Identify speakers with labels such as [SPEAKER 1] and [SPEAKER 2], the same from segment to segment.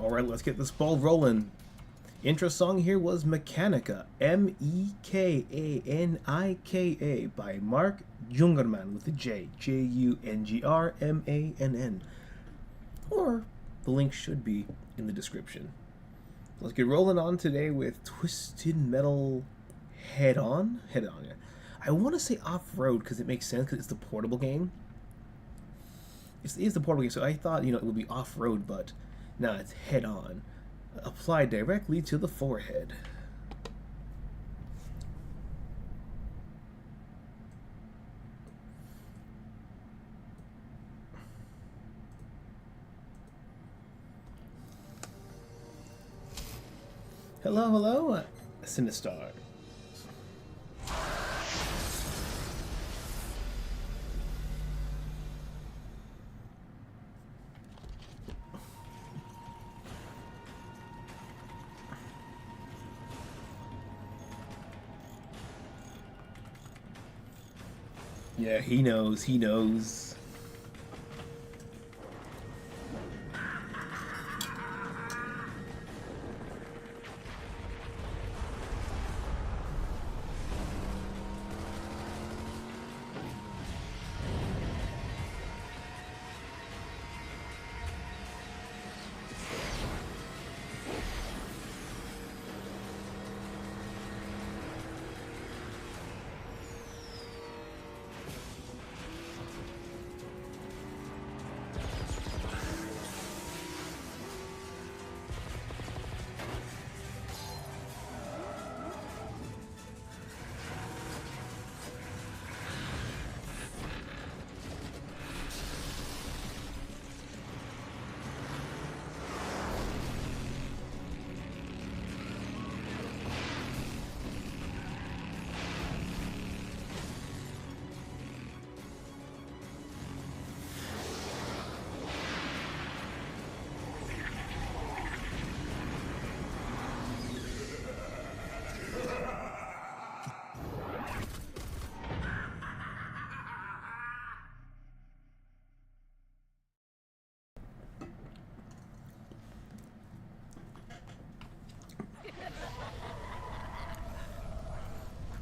[SPEAKER 1] Alright, let's get this ball rolling. Intro song here was Mechanica, M-E-K-A-N-I-K-A, by Mark Jungermann with a J, J-U-N-G-R-M-A-N-N. Or the link should be in the description. Let's get rolling on today with Twisted Metal Head On, yeah. I want to say Off-Road because it makes sense because it's the portable game. It is the portable game, so I thought, it would be Off-Road, but nah, it's Head On. Applied directly to the forehead. Hello, hello, Sinistar. Yeah, he knows, he knows.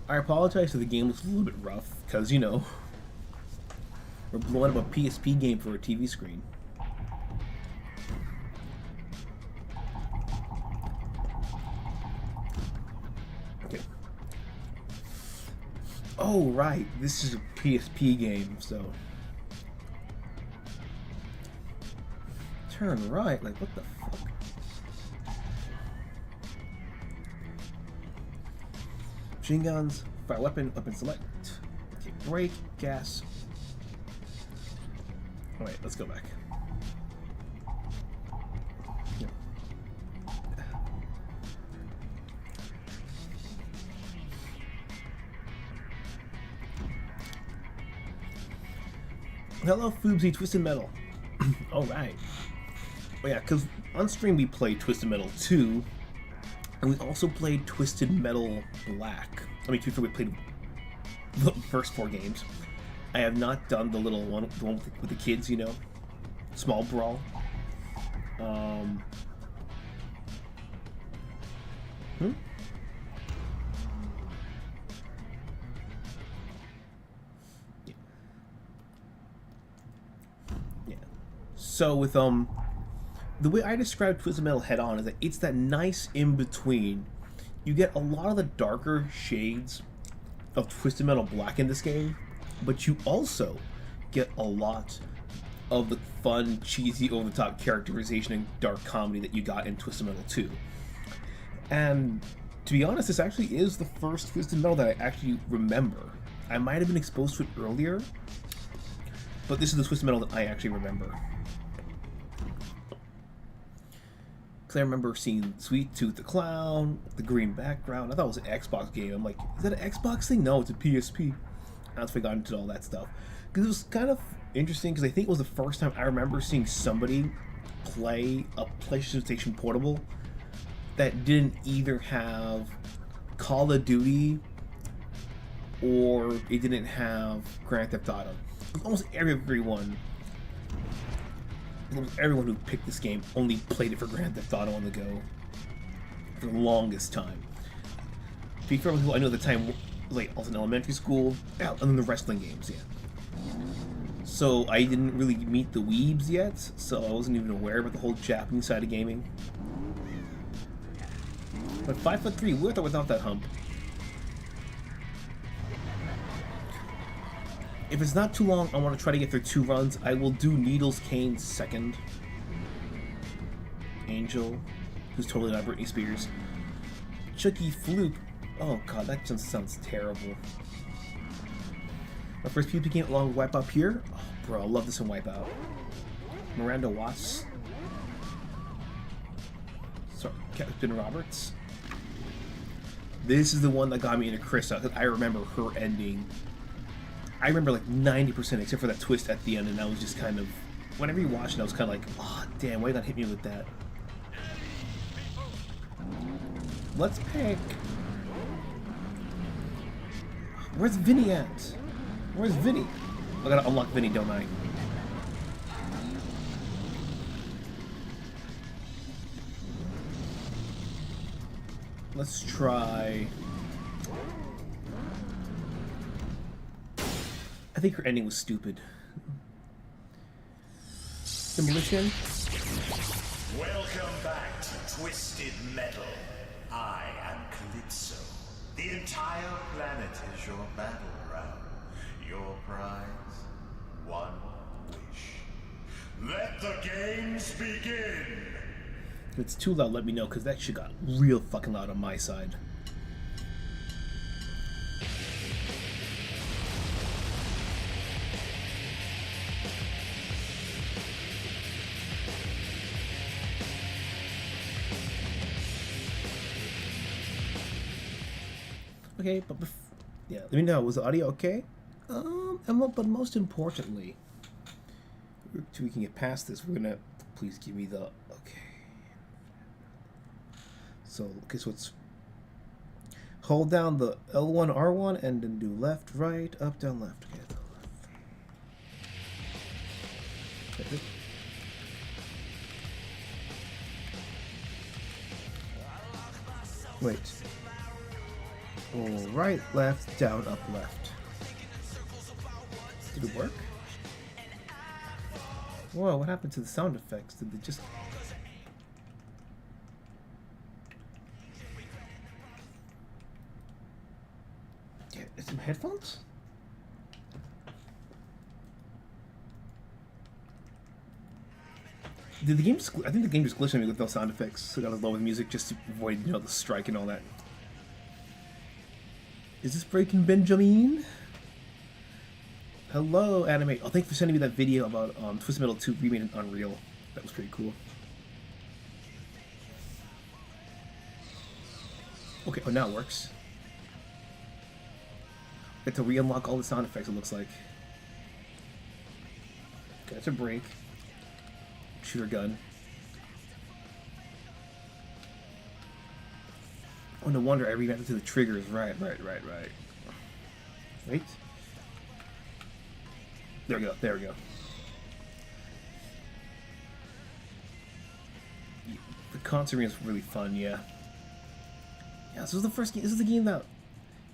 [SPEAKER 1] I apologize if the game was a little bit rough, because, we're blowing up a PSP game for a TV screen. Okay. Oh, right, this is a PSP game, so... Turn right, like, what the fuck? Machine guns, fire weapon, weapon select. Okay, brake, gas. Alright, let's go back. Yeah. Hello, Foobsy, Twisted Metal. Alright. Oh yeah, because on stream we played Twisted Metal 2. And we also played Twisted Metal Black. I mean, to be fair, we played the first 4 games. I have not done the little one, the one with the kids, Small Brawl. Yeah. So with the way I describe Twisted Metal Head On is that it's that nice in-between. You get a lot of the darker shades of Twisted Metal Black in this game, but you also get a lot of the fun, cheesy, over-the-top characterization and dark comedy that you got in Twisted Metal 2. And to be honest, this actually is the first Twisted Metal that I actually remember. I might have been exposed to it earlier, but this is the Twisted Metal that I actually remember. I remember seeing Sweet Tooth the Clown, the green background. I thought it was an Xbox game. I'm like, is that an Xbox thing? No, it's a PSP. That's why I got into all that stuff. Because it was kind of interesting, because I think it was the first time I remember seeing somebody play a PlayStation Station Portable that didn't either have Call of Duty or it didn't have Grand Theft Auto. Almost everyone almost everyone who picked this game only played it for Grand Theft Auto on the go for the longest time. To be fair with people I knew at the time, like I was in elementary school, and then the wrestling games, yeah. So I didn't really meet the weebs yet, so I wasn't even aware about the whole Japanese side of gaming. But 5'3", with or without that hump. If it's not too long, I want to try to get through 2 runs. I will do Needles Kane second. Angel, who's totally not Britney Spears. Chucky Floop. Oh god, that just sounds terrible. My first PvP game along with Wipeout here. Oh, bro, I love this in Wipeout. Miranda Watts. Sorry, Captain Roberts. This is the one that got me into Krista, because I remember her ending. I remember like 90%, except for that twist at the end, and I was just kind of... Whenever you watch it, I was kind of like, oh, damn, why did that hit me with that? Let's pick... Where's Vinny at? Where's Vinny? I gotta unlock Vinny, don't I? Let's try... I think her ending was stupid. Demolition?
[SPEAKER 2] Welcome back to Twisted Metal. I am Calypso. The entire planet is your battleground. Your prize, one wish. Let the games begin!
[SPEAKER 1] If it's too loud, let me know, because that shit got real fucking loud on my side. Okay, but yeah, let me know, was the audio okay? But most importantly, so we can get past this, we're gonna, please give me the, okay. So, okay, so it's, hold down the L1, R1, and then do left, right, up, down, left. Okay, okay. Wait. Oh, right, left, down, up, left. Did it work? Whoa, what happened to the sound effects? Did they just... Yeah, some headphones? Did the game just... I think the game just glitched on me with those sound effects, so I got to lower the music just to avoid, you know, the strike and all that. Is this Breaking Benjamin? Hello, anime. Oh, thanks for sending me that video about Twisted Metal 2 remade in Unreal. That was pretty cool. Okay, oh, now it works. Get to re-unlock all the sound effects, it looks like. Okay, that's a break. Shooter gun. Oh, no wonder I revamped to the triggers. Right. Wait. There we go. The concert arena is really fun, yeah. Yeah, this was the first game. This is the game that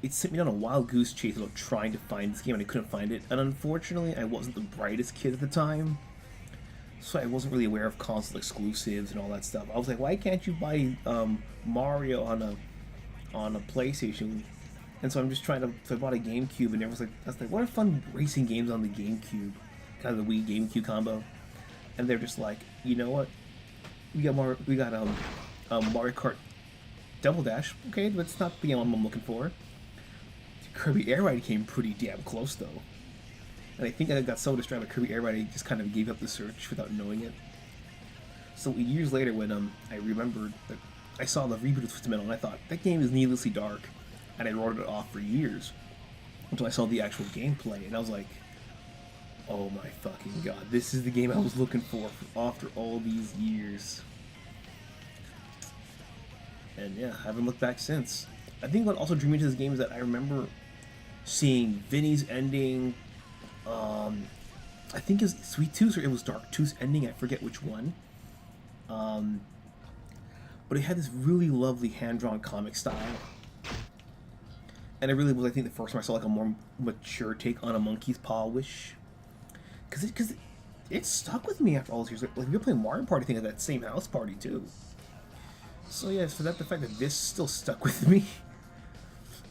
[SPEAKER 1] it sent me on a wild goose chase about trying to find this game, and I couldn't find it. And unfortunately, I wasn't the brightest kid at the time, so I wasn't really aware of console exclusives and all that stuff. I was like, why can't you buy Mario on a PlayStation? And so I'm just trying to. So I bought a GameCube, and everyone's like, "That's like, what are fun racing games on the GameCube?" Kind of the Wii GameCube combo. And they're just like, you know what? We got Mario Kart Double Dash. Okay, that's not the game I'm looking for. Kirby Air Ride came pretty damn close though. And I think I got so distracted by Kirby Air Ride, I just kind of gave up the search without knowing it. So years later, when I remembered that I saw the reboot of Twisted Metal, and I thought that game is needlessly dark, and I wrote it off for years until I saw the actual gameplay, and I was like, oh my fucking god, this is the game I was looking for after all these years. And yeah, I haven't looked back since. I think what also drew me to this game is that I remember seeing Vinny's ending, I think it was Sweet Tooth or it was Dark Tooth's ending. I forget which one. But it had this really lovely hand-drawn comic style. And it really was, I think, the first time I saw like a more mature take on a monkey's paw wish. Because it stuck with me after all those years. Like we were playing Mario Party thing at that same house party too. So yeah, for that, the fact that this still stuck with me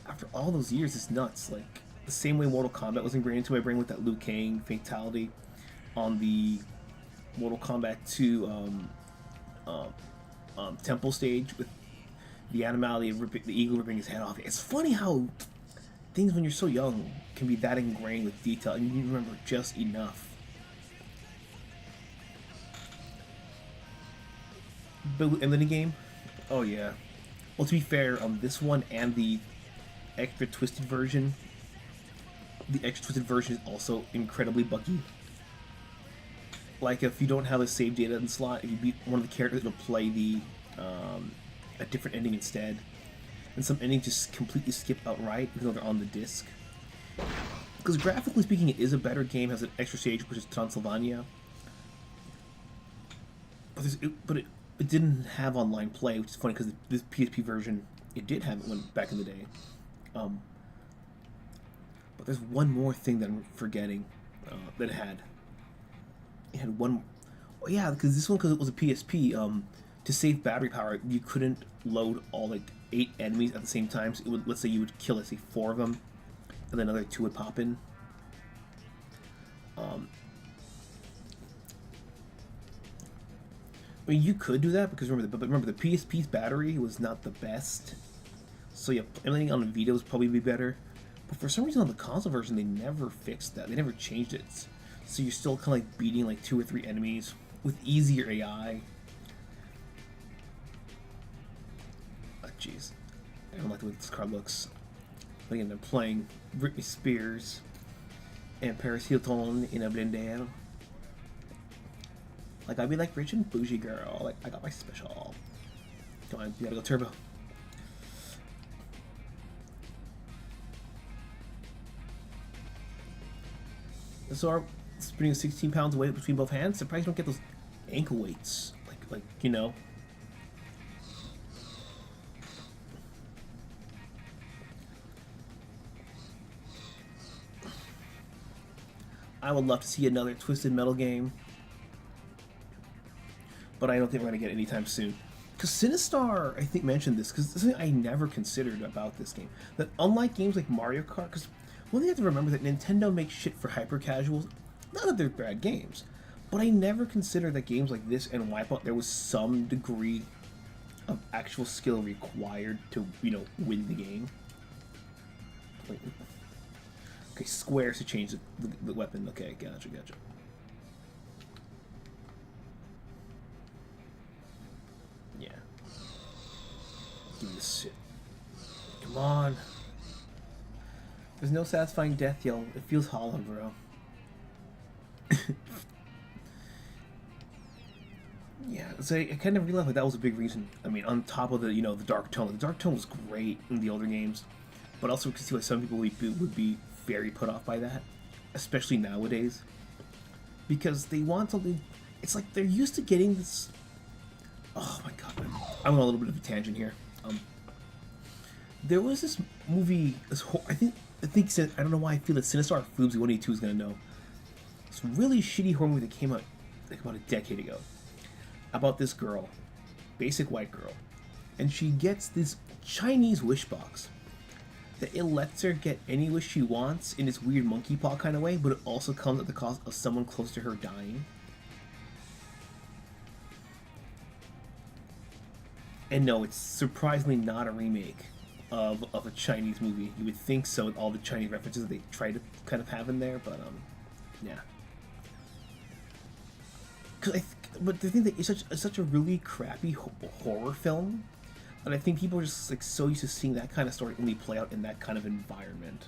[SPEAKER 1] after all those years is nuts. Like the same way Mortal Kombat was ingrained into my brain with that Liu Kang fatality on the Mortal Kombat 2 temple stage with the animality of the eagle ripping his head off. It's funny how things when you're so young can be that ingrained with detail and you remember just enough. But in the game, oh yeah. Well, to be fair, this one and the extra twisted version, the extra twisted version is also incredibly buggy. Like if you don't have a save data in slot, if you beat one of the characters, it'll play the a different ending instead, and some endings just completely skip outright even though they're on the disc. Because graphically speaking, it is a better game. It has an extra stage, which is Transylvania, but it didn't have online play, which is funny because this PSP version it did have it back in the day. But there's one more thing that I'm forgetting that it had. It had one. Oh yeah, because this one, because it was a PSP. To save battery power, you couldn't load all like 8 enemies at the same time. So it would, let's say you would kill, let's say 4 of them, and then another 2 would pop in. I mean, you could do that because remember the PSP's battery was not the best. So yeah, everything on the Vita would probably be better. But for some reason on the console version, they never fixed that. They never changed it. So you're still kind of like beating like 2 or 3 enemies with easier AI. Jeez, I don't like the way this card looks. But again, they're playing Britney Spears and Paris Hilton in a blender. Like I'd be like rich and bougie girl. Like I got my special. Come on, you gotta go turbo. So our spinning 16 pounds of weight between both hands. Surprised you don't get those ankle weights. Like you know. I would love to see another Twisted Metal game, but I don't think we're going to get it anytime soon. Because Sinistar, I think, mentioned this, because this is something I never considered about this game. That unlike games like Mario Kart, because one thing you have to remember is that Nintendo makes shit for hyper-casuals. Not that they're bad games, but I never considered that games like this and Wipeout, there was some degree of actual skill required to, you know, win the game. Like, okay, squares to change the weapon. Okay, gotcha. Yeah. Give me this shit. Come on. There's no satisfying death yell. It feels hollow, bro. Yeah, so I kind of realized that was a big reason. I mean, on top of the, you know, the dark tone. The dark tone was great in the older games, but also because see why some people would be very put off by that, especially nowadays, because they want something. It's like they're used to getting this. Oh my god, I'm on a little bit of a tangent here. There was this movie. I think I don't know why I feel that Sinistar Floobsy 182 is gonna know. It's a really shitty horror movie that came out like about a decade ago about this girl, basic white girl, and she gets this Chinese wish box that it lets her get any wish she wants in this weird monkey paw kind of way, but it also comes at the cost of someone close to her dying. And no, it's surprisingly not a remake of a Chinese movie. You would think so with all the Chinese references that they try to kind of have in there, but yeah. But the thing that it's such a really crappy horror film, and I think people are just like so used to seeing that kind of story only play out in that kind of environment.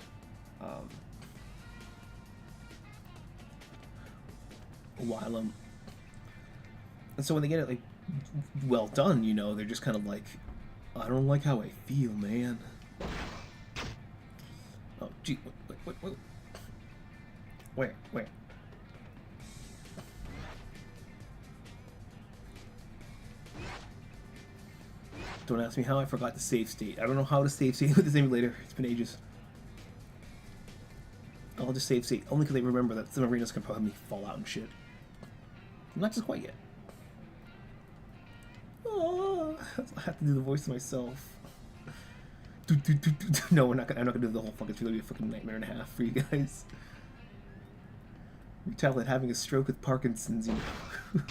[SPEAKER 1] And so when they get it like well done, you know, they're just kind of like, I don't like how I feel, man. Oh, gee, wait. Where? Don't ask me how, I forgot the save state. I don't know how to save state with this emulator. It's been ages. I'll just save state, only because I remember that some arenas can probably fall out and shit. Not just quite yet. Oh, I have to do the voice myself. No, I'm not gonna do the whole fucking thing. It'll be a fucking nightmare and a half for you guys. Your tablet having a stroke with Parkinson's, you know.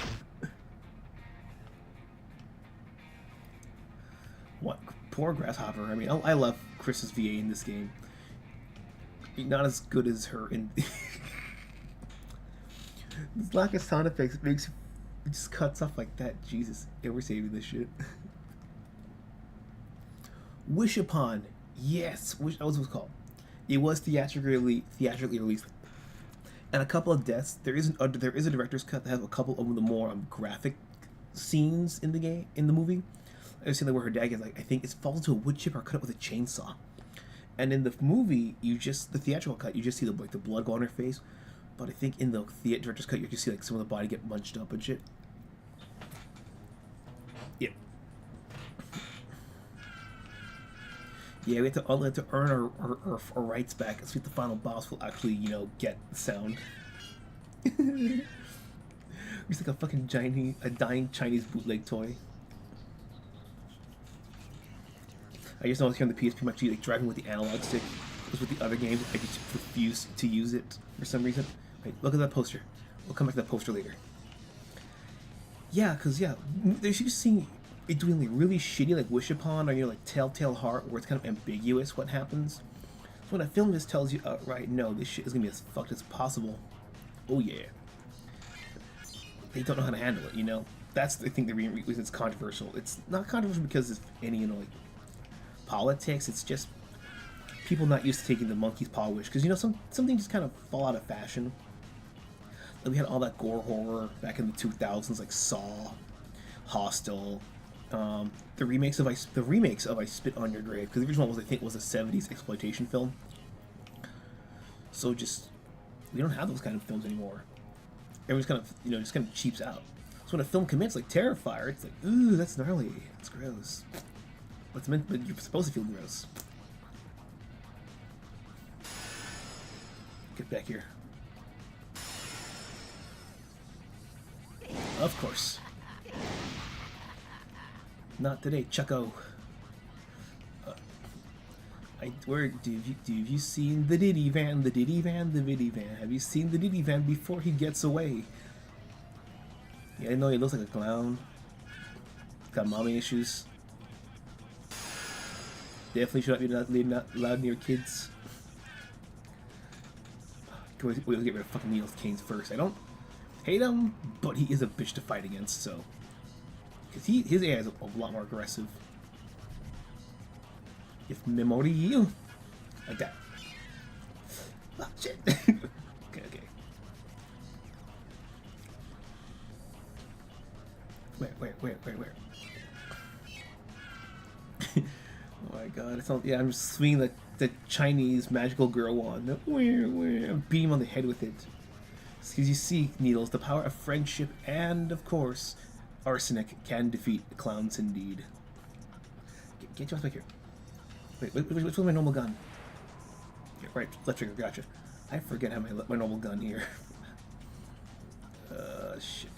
[SPEAKER 1] What? Poor Grasshopper. I mean, I love Chris's VA in this game. Not as good as her in... This lack of sound effects makes... It just cuts off like that. Jesus. Yeah, we're saving this shit. Wish Upon. Yes. That was what it was called. It was theatrically released. And a couple of deaths. There is a director's cut that has a couple of the more graphic scenes in the movie. I've seen where her dad gets, like, I think it falls into a wood chip or cut it with a chainsaw. And in the movie, the theatrical cut, you just see the blood go on her face. But I think in the director's cut, you just see like some of the body get munched up and shit. Yeah. Yeah, we have to earn our rights back and see if the final boss will actually, you know, get the sound. It's like a fucking dying Chinese bootleg toy. I just noticed here on the PSP, I'm actually like driving with the analog stick. Because with the other games, I just refuse to use it for some reason. Wait, look at that poster. We'll come back to that poster later. Yeah, because, yeah, there's just seeing it doing like really shitty, like Wish Upon, or, you know, like Telltale Heart, where it's kind of ambiguous what happens. So when a film just tells you outright, no, this shit is going to be as fucked as possible. Oh, yeah. They don't know how to handle it, you know? That's the thing that reason it's controversial. It's not controversial because of any, you know, like, politics. It's just people not used to taking the monkey's paw wish, because, you know, something just kind of fall out of fashion. Like we had all that gore horror back in the 2000s, like Saw, Hostel, the remakes of I Spit on Your Grave, because the original was, I think, was a 70s exploitation film. So just we don't have those kind of films anymore. Everyone's kind of, you know, just kind of cheaps out. So when a film commits, like Terrifier, it's like, ooh, that's gnarly, that's gross. But you're supposed to feel gross. Get back here. Of course. Not today, Chucko. Where have you seen the Diddy van? The Diddy van, the Viddy van. Have you seen the Diddy van before he gets away? Yeah, I know he looks like a clown. Got mommy issues. Definitely should not be allowed near kids. We'll get rid of fucking Neil's Canes first. I don't hate him, but he is a bitch to fight against, so. Because his AI is a lot more aggressive. If memory you. Like that. Oh, shit. Okay. Where? Oh my god, it's all, yeah, I'm just swinging the Chinese magical girl wand. Where? Beam on the head with it. Because you see, Needles, the power of friendship and, of course, arsenic can defeat clowns indeed. Get your ass back here. Wait, which one's my normal gun? Here, right, left trigger, gotcha. I forget how my normal gun here. Shit.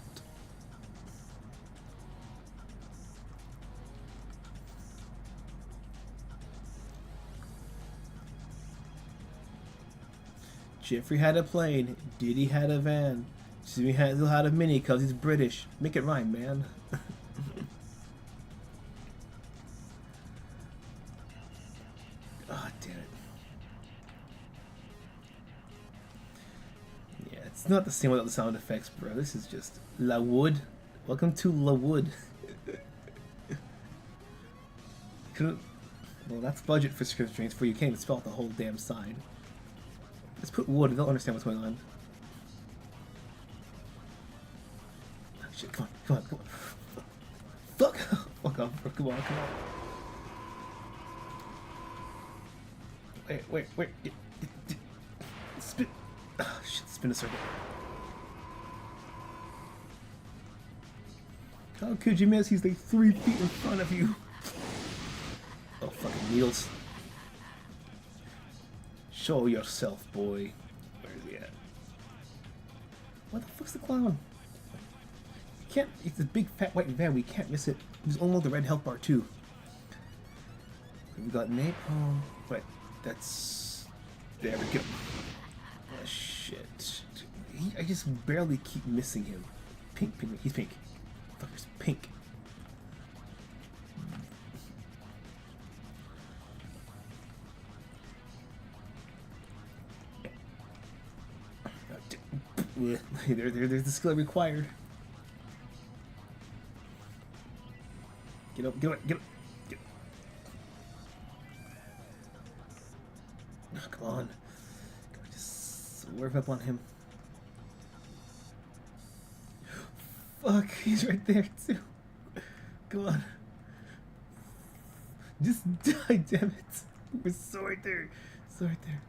[SPEAKER 1] Jeffrey had a plane, Diddy had a van, Jimmy still had a mini because he's British. Make it rhyme, man. God damn it. Yeah, it's not the same without the sound effects, bro. This is just La Wood. Welcome to La Wood. Well, that's budget for script strings for you. Can't even spell out the whole damn side. Let's put wood. They'll understand what's going on. Oh, shit, come on. Fuck! Fuck off, bro. Come on. Wait. Spin. Oh, shit, spin a circle. How could you miss? He's like 3 feet in front of you. needles. Show yourself, boy. Where is he at? What the fuck's the clown? Can't. It's a big fat white van. We can't miss it. There's almost the red health bar too. We got napalm. Wait, that's. There we go. Oh shit. I just barely keep missing him. Pink, pink. He's pink. Fucker's pink. There's the skill required. Get up, get up, get up. Get up. Oh, come on. Gotta just work up on him. Fuck, he's right there too. Come on. Just die, damn it. We're so right there. So right there.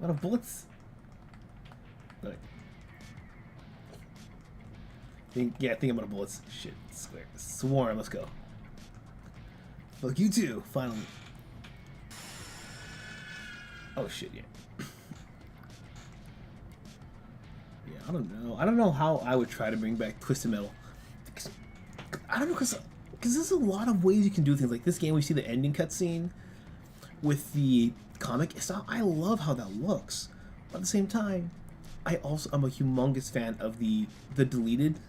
[SPEAKER 1] Out of bullets? Right. Yeah, I think I'm out of bullets. Shit, square. Swarm, let's go. Fuck you too, finally. Oh shit, yeah. Yeah, I don't know. I don't know how I would try to bring back Twisted Metal. I don't know, because there's a lot of ways you can do things. Like this game, we see the ending cutscene with the comic style. I love how that looks. But at the same time, I'm a humongous fan of the deleted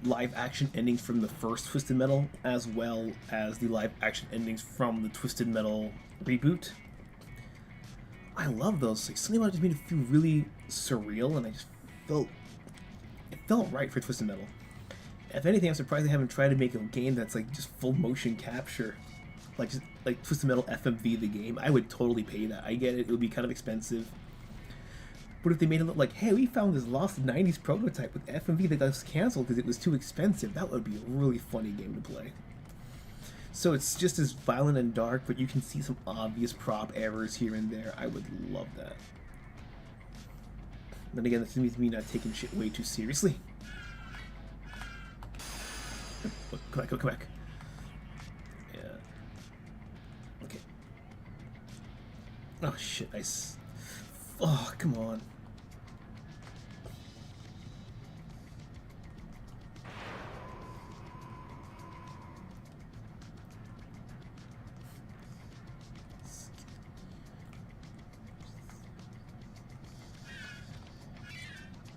[SPEAKER 1] live action endings from the first Twisted Metal, as well as the live action endings from the Twisted Metal reboot. I love those. Like, something about it just made it feel really surreal, and I just felt right for Twisted Metal. If anything, I'm surprised they haven't tried to make a game that's like just full motion capture, like Twisted Metal FMV the game. I would totally pay that. I get it; it would be kind of expensive. But if they made it look like, hey, we found this lost 90s prototype with FMV that got canceled because it was too expensive, that would be a really funny game to play. So it's just as violent and dark, but you can see some obvious prop errors here and there. I would love that. Then again, this means me not taking shit way too seriously. Come back, come back. Yeah. Okay. Oh shit, oh, come on.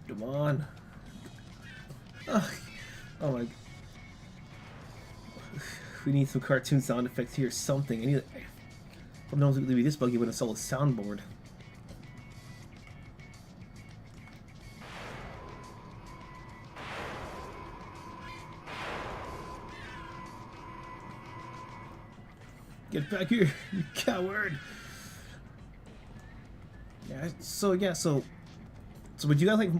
[SPEAKER 1] Come on. Oh my. We need some cartoon sound effects here or something. I need. Who knows it would be this buggy when I saw a soundboard. Get back here, you coward! Yeah. So would you guys like?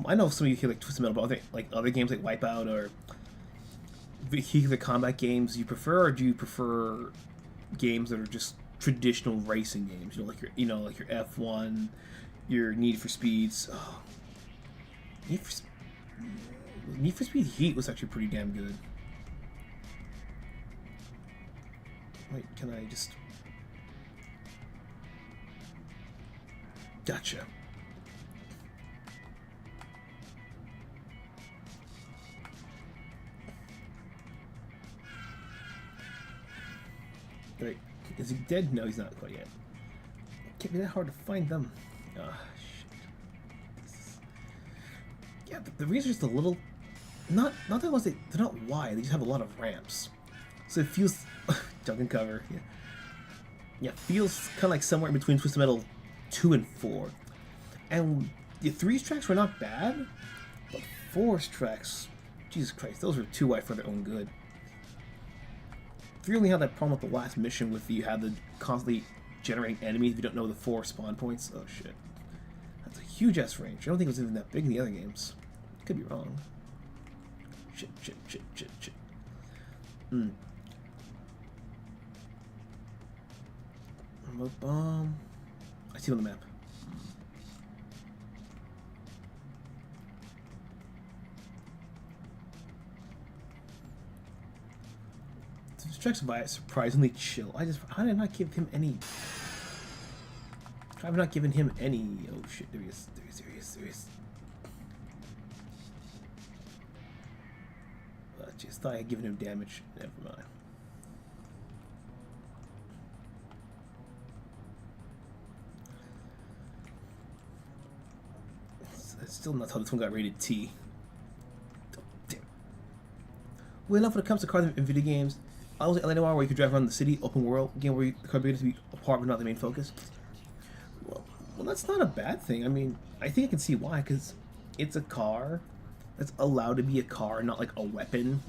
[SPEAKER 1] I know some of you here like Twisted Metal, but other games like Wipeout or vehicular combat games you prefer, or do you prefer games that are just traditional racing games? Like your F1, your Need for Speeds. Oh, Need for Speed Heat was actually pretty damn good. Wait, can I just... Gotcha. Wait, is he dead? No, he's not quite yet. It can't be that hard to find them. Ah, shit. Yeah, the reason is just a little... Not that they're not wide, they just have a lot of ramps. So it feels... Jump and cover, yeah. Yeah, feels kind of like somewhere in between Twisted Metal 2 and 4. And the 3's tracks were not bad, but 4's tracks, Jesus Christ, those were too wide for their own good. 3 only had that problem with the last mission with you have the constantly generating enemies if you don't know the 4 spawn points. Oh shit. That's a huge ass range. I don't think it was even that big in the other games. Could be wrong. Shit. Remote bomb. I see it on the map. Strikes by it surprisingly chill. How did I not give him any? I've not given him any. Oh shit! There he is. There he is. Just thought I had given him damage. Never mind. It's still not how this one got rated T. Oh, damn. Well, enough when it comes to cars in video games. I was at LA Noire where you could drive around the city, open world game where the car begins to be a part but not the main focus. Well, that's not a bad thing. I mean, I think I can see why, because it's a car that's allowed to be a car, not like a weapon.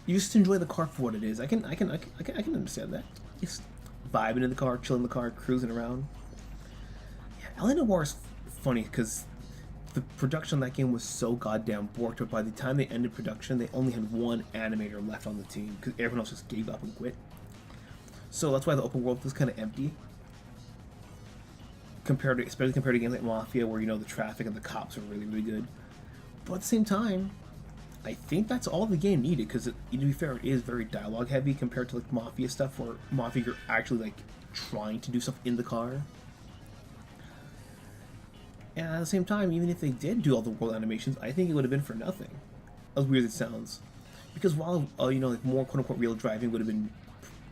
[SPEAKER 1] You just enjoy the car for what it is. I can understand that. Just vibing in the car, chilling in the car, cruising around. Yeah, LA Noire is funny because the production of that game was so goddamn borked, but by the time they ended production, they only had one animator left on the team because everyone else just gave up and quit. So that's why the open world was kind of empty. Especially compared to games like Mafia, where the traffic and the cops are really, really good. But at the same time, I think that's all the game needed, because to be fair, it is very dialogue heavy compared to like Mafia stuff, where Mafia you're actually like trying to do stuff in the car. And at the same time, even if they did do all the world animations, I think it would have been for nothing. As weird as it sounds, because while like more quote unquote real driving would have been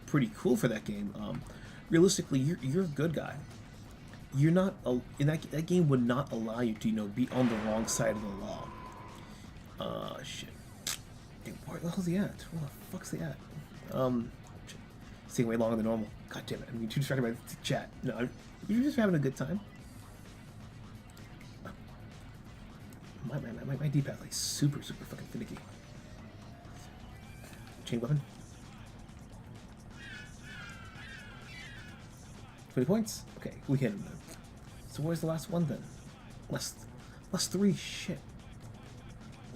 [SPEAKER 1] pretty cool for that game, realistically, you're a good guy. You're not in that game would not allow you to be on the wrong side of the law. Shit. Dude, where the hell's he at? Where the fuck's he at? Shit. It's taking way longer than normal. God damn it! I'm too distracted by the chat. No, you're just having a good time. My D-pad like super fucking finicky. Chain weapon. 20 points. Okay, we hit him then. So where's the last one then? Last 3. Shit.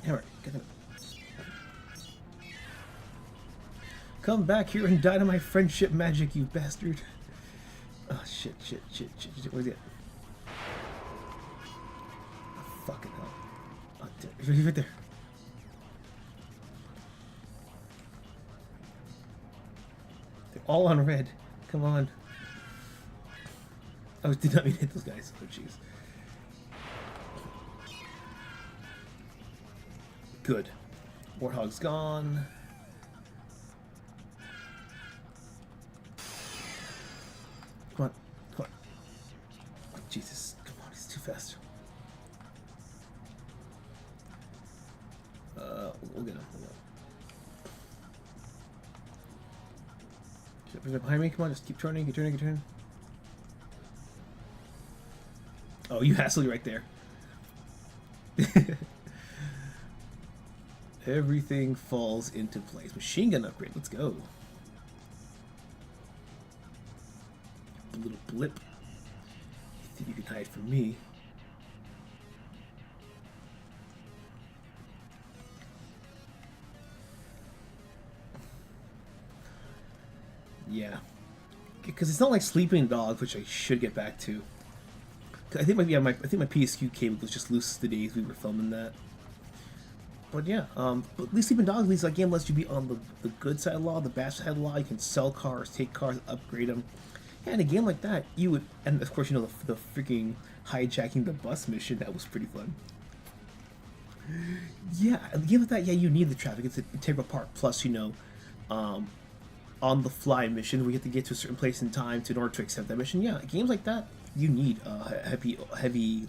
[SPEAKER 1] Alright, get him. Come back here and die to my friendship magic, you bastard. Oh shit. Where's he at? Oh, fucking hell. Oh, he's right there. They're all on red. Come on. I did not mean to hit those guys. Oh jeez. Good. Warthog's gone. Come on. Oh, Jesus. Come on, he's too fast. We'll get him. Behind me, come on, just keep turning, keep turning. Oh, you hassle right there. Everything falls into place. Machine gun upgrade, let's go. A little blip. You think you can hide from me? Yeah. Because it's not like Sleeping Dogs, which I should get back to. I think my PSQ cable was just loose the days we were filming that. But yeah, but at least Sleeping Dogs, at least that game lets you be on the good side of the law, the bad side of the law. You can sell cars, take cars, upgrade them. Yeah, in a game like that, you would, and of course the freaking hijacking the bus mission, that was pretty fun. Yeah, a game like that, yeah, you need the traffic. It's an integral part. Plus, on the fly mission, we have to get to a certain place in time in order to accept that mission. Yeah, games like that, you need a heavy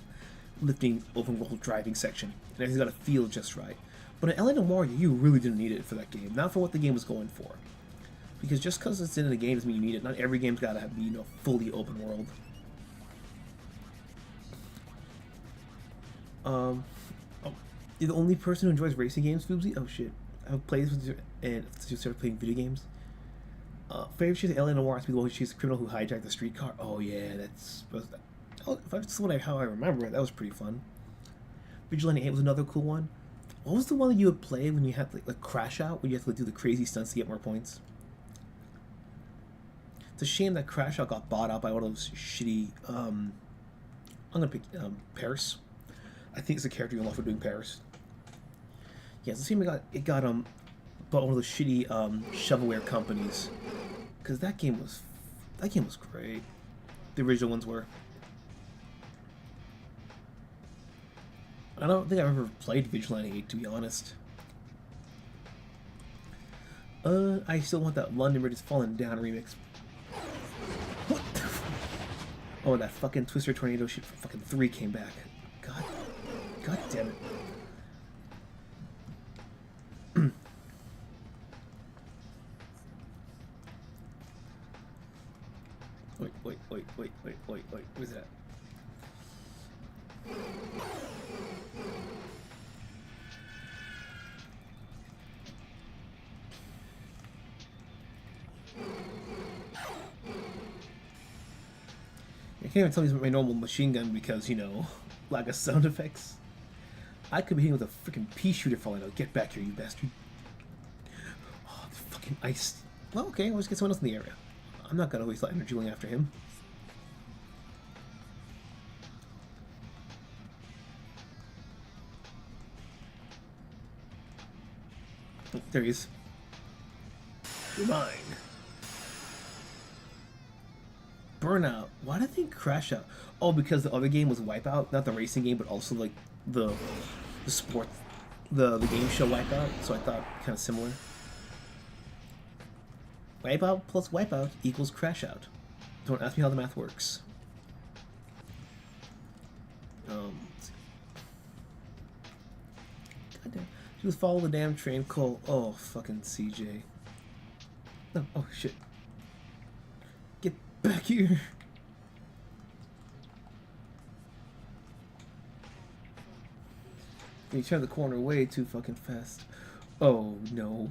[SPEAKER 1] lifting open world driving section, and everything's got to feel just right. But in LA Noire, you really didn't need it for that game, not for what the game was going for. Because just because it's in the game doesn't mean you need it. Not every game's got to be fully open world. Oh, you're the only person who enjoys racing games, Foobsy? Oh shit, I've played this with you and just started playing video games. Favorite she's LA Noire, she's the criminal who hijacked the streetcar. Oh yeah, that's how I remember it. That was pretty fun. Vigilante 8 was another cool one. What was the one that you would play when you had like Crash Out, when you had to do the crazy stunts to get more points? It's a shame that Crash Out got bought out by one of those shitty. I'm gonna pick Paris. I think it's the character you unlock for doing Paris. Yeah, it's a shame it got bought one of those shitty shovelware companies, because that game was great. The original ones were. I don't think I've ever played Vigilante 8, to be honest. I still want that London Bridge is Falling Down remix. What the f— oh, that fucking Twister Tornado shit from fucking 3 came back. God damn it. Wait, where's that? I can't even tell you my normal machine gun because, you know, lack of sound effects. I could be hitting with a freaking pea shooter for all I know. Get back here, you bastard. Oh, the fucking ice. Well, okay, let's get someone else in the area. I'm not gonna waste energy going after him. Oh, there he is. You're mine. Burnout. Why did they crash out? Oh, because the other game was Wipeout, not the racing game, but also like the sport, the game show Wipeout. So I thought kind of similar. Wipeout plus Wipeout equals crash out. Don't ask me how the math works. Goddamn. Just follow the damn train, Cole. Oh, fucking CJ. No, oh shit. Get back here. You turn the corner way too fucking fast. Oh no.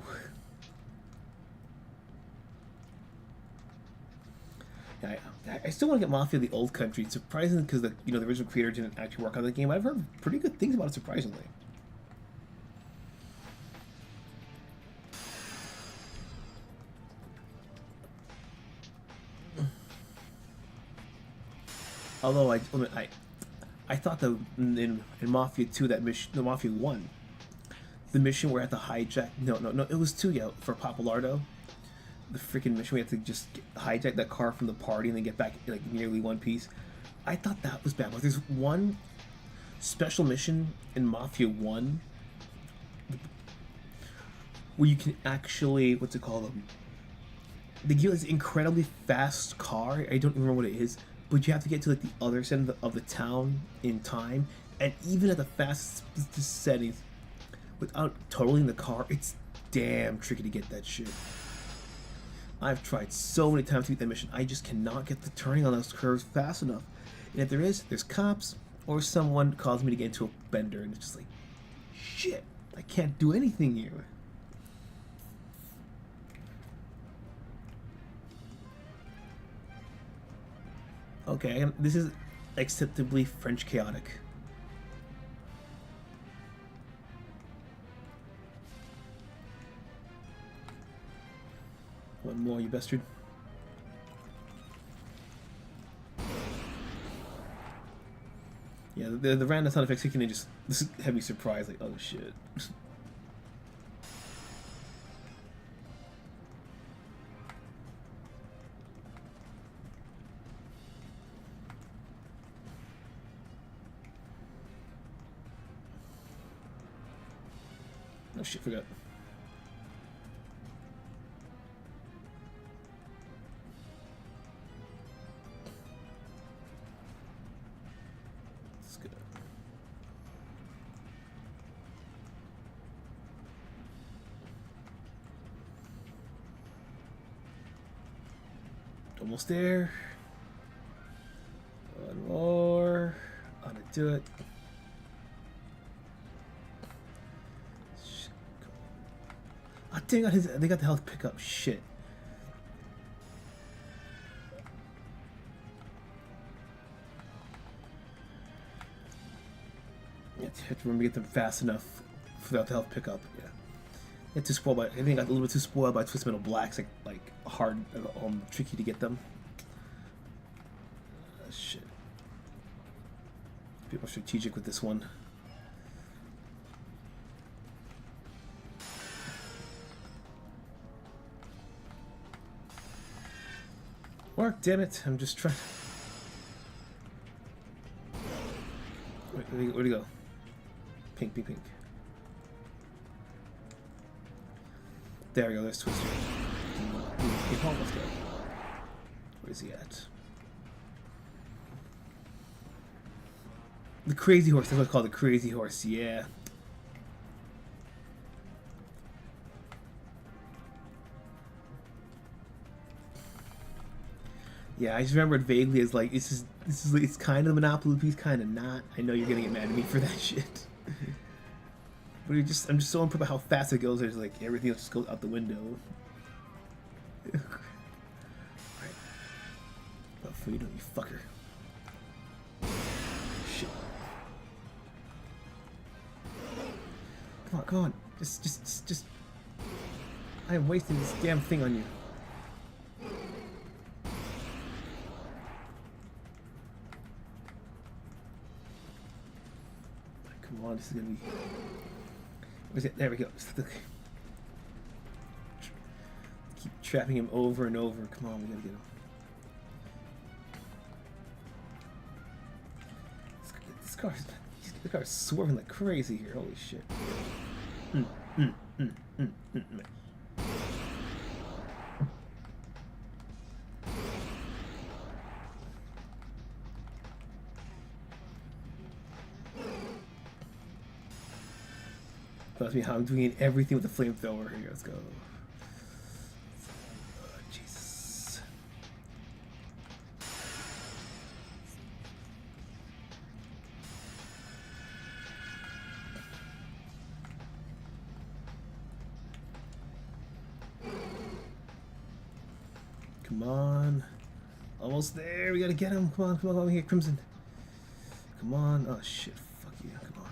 [SPEAKER 1] I still want to get Mafia the Old Country. It's surprising because the original creator didn't actually work on the game. I've heard pretty good things about it, surprisingly. Although I thought in Mafia 2 that mission, the Mafia 1, the mission where I had to hijack. No, it was 2, yeah, for Papalardo. The freaking mission we had to just hijack that car from the party and then get back like nearly one piece. I thought that was bad, but there's one special mission in Mafia 1 where you can actually, what's it called? They give this incredibly fast car. I don't remember what it is, but you have to get to like the other side of the town in time, and even at the fastest settings, without totaling the car, it's damn tricky to get that shit. I've tried so many times to beat that mission. I just cannot get the turning on those curves fast enough. And if there's cops or someone calls me to get into a bender, and it's just like, shit, I can't do anything here. Okay, this is acceptably French chaotic. One more, you bastard. Yeah, the random sound effects can just have me surprised, like, oh shit. Oh shit, forgot. Let's go. Almost there. One more. I'm gonna do it. Oh, dang, they got the health pickup. Shit. You have to remember to get them fast enough without the health pickup. Yeah. Get too spoiled by. I think I got a little bit too spoiled by Twisted Metal Blacks. Like hard, tricky to get them. Shit. Be more strategic with this one. Work, damn it. I'm just trying. Wait, where'd he go? Pink, pink, pink. There we go, there's Twister. Let's go. Where is he at? The Crazy Horse, that's what I call the Crazy Horse, yeah. Yeah, I just remember it vaguely as like it's kind of a Monopoly piece, kind of not. I know you're gonna get mad at me for that shit, but I'm just so impressed by how fast it goes. There's like everything else just goes out the window. Right. What for you, don't you fucker? Shit. Come on, just. I am wasting this damn thing on you. Come on, this is gonna be. Where's it? There we go. Keep trapping him over and over. Come on, we gotta get him. This car's swerving like crazy here. Holy shit. That's me how I'm doing everything with the flamethrower. Here, let's go. Oh, Jesus. Come on. Almost there. We gotta get him. Come on, come on, here, Crimson. Come on. Oh, shit. Fuck you. Come on.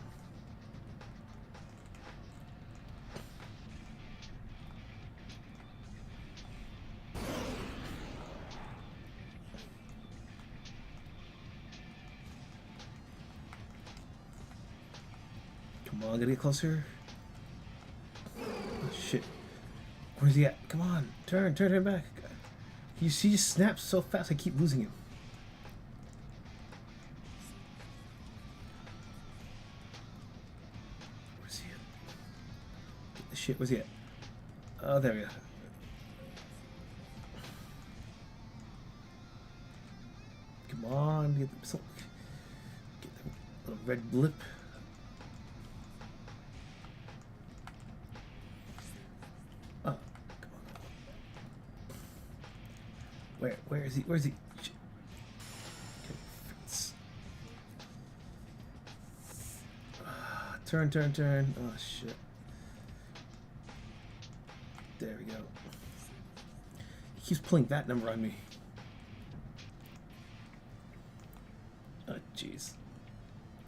[SPEAKER 1] Come on, gotta get closer. Oh, shit. Where's he at? Come on. Turn back. You see, he just snaps so fast, I keep losing him. Where's he at? Get the shit, where's he at? Oh, there we go. Come on, get the little red blip. Where is he? Where is he? Turn. Oh, shit. There we go. He keeps pulling that number on me. Oh, jeez.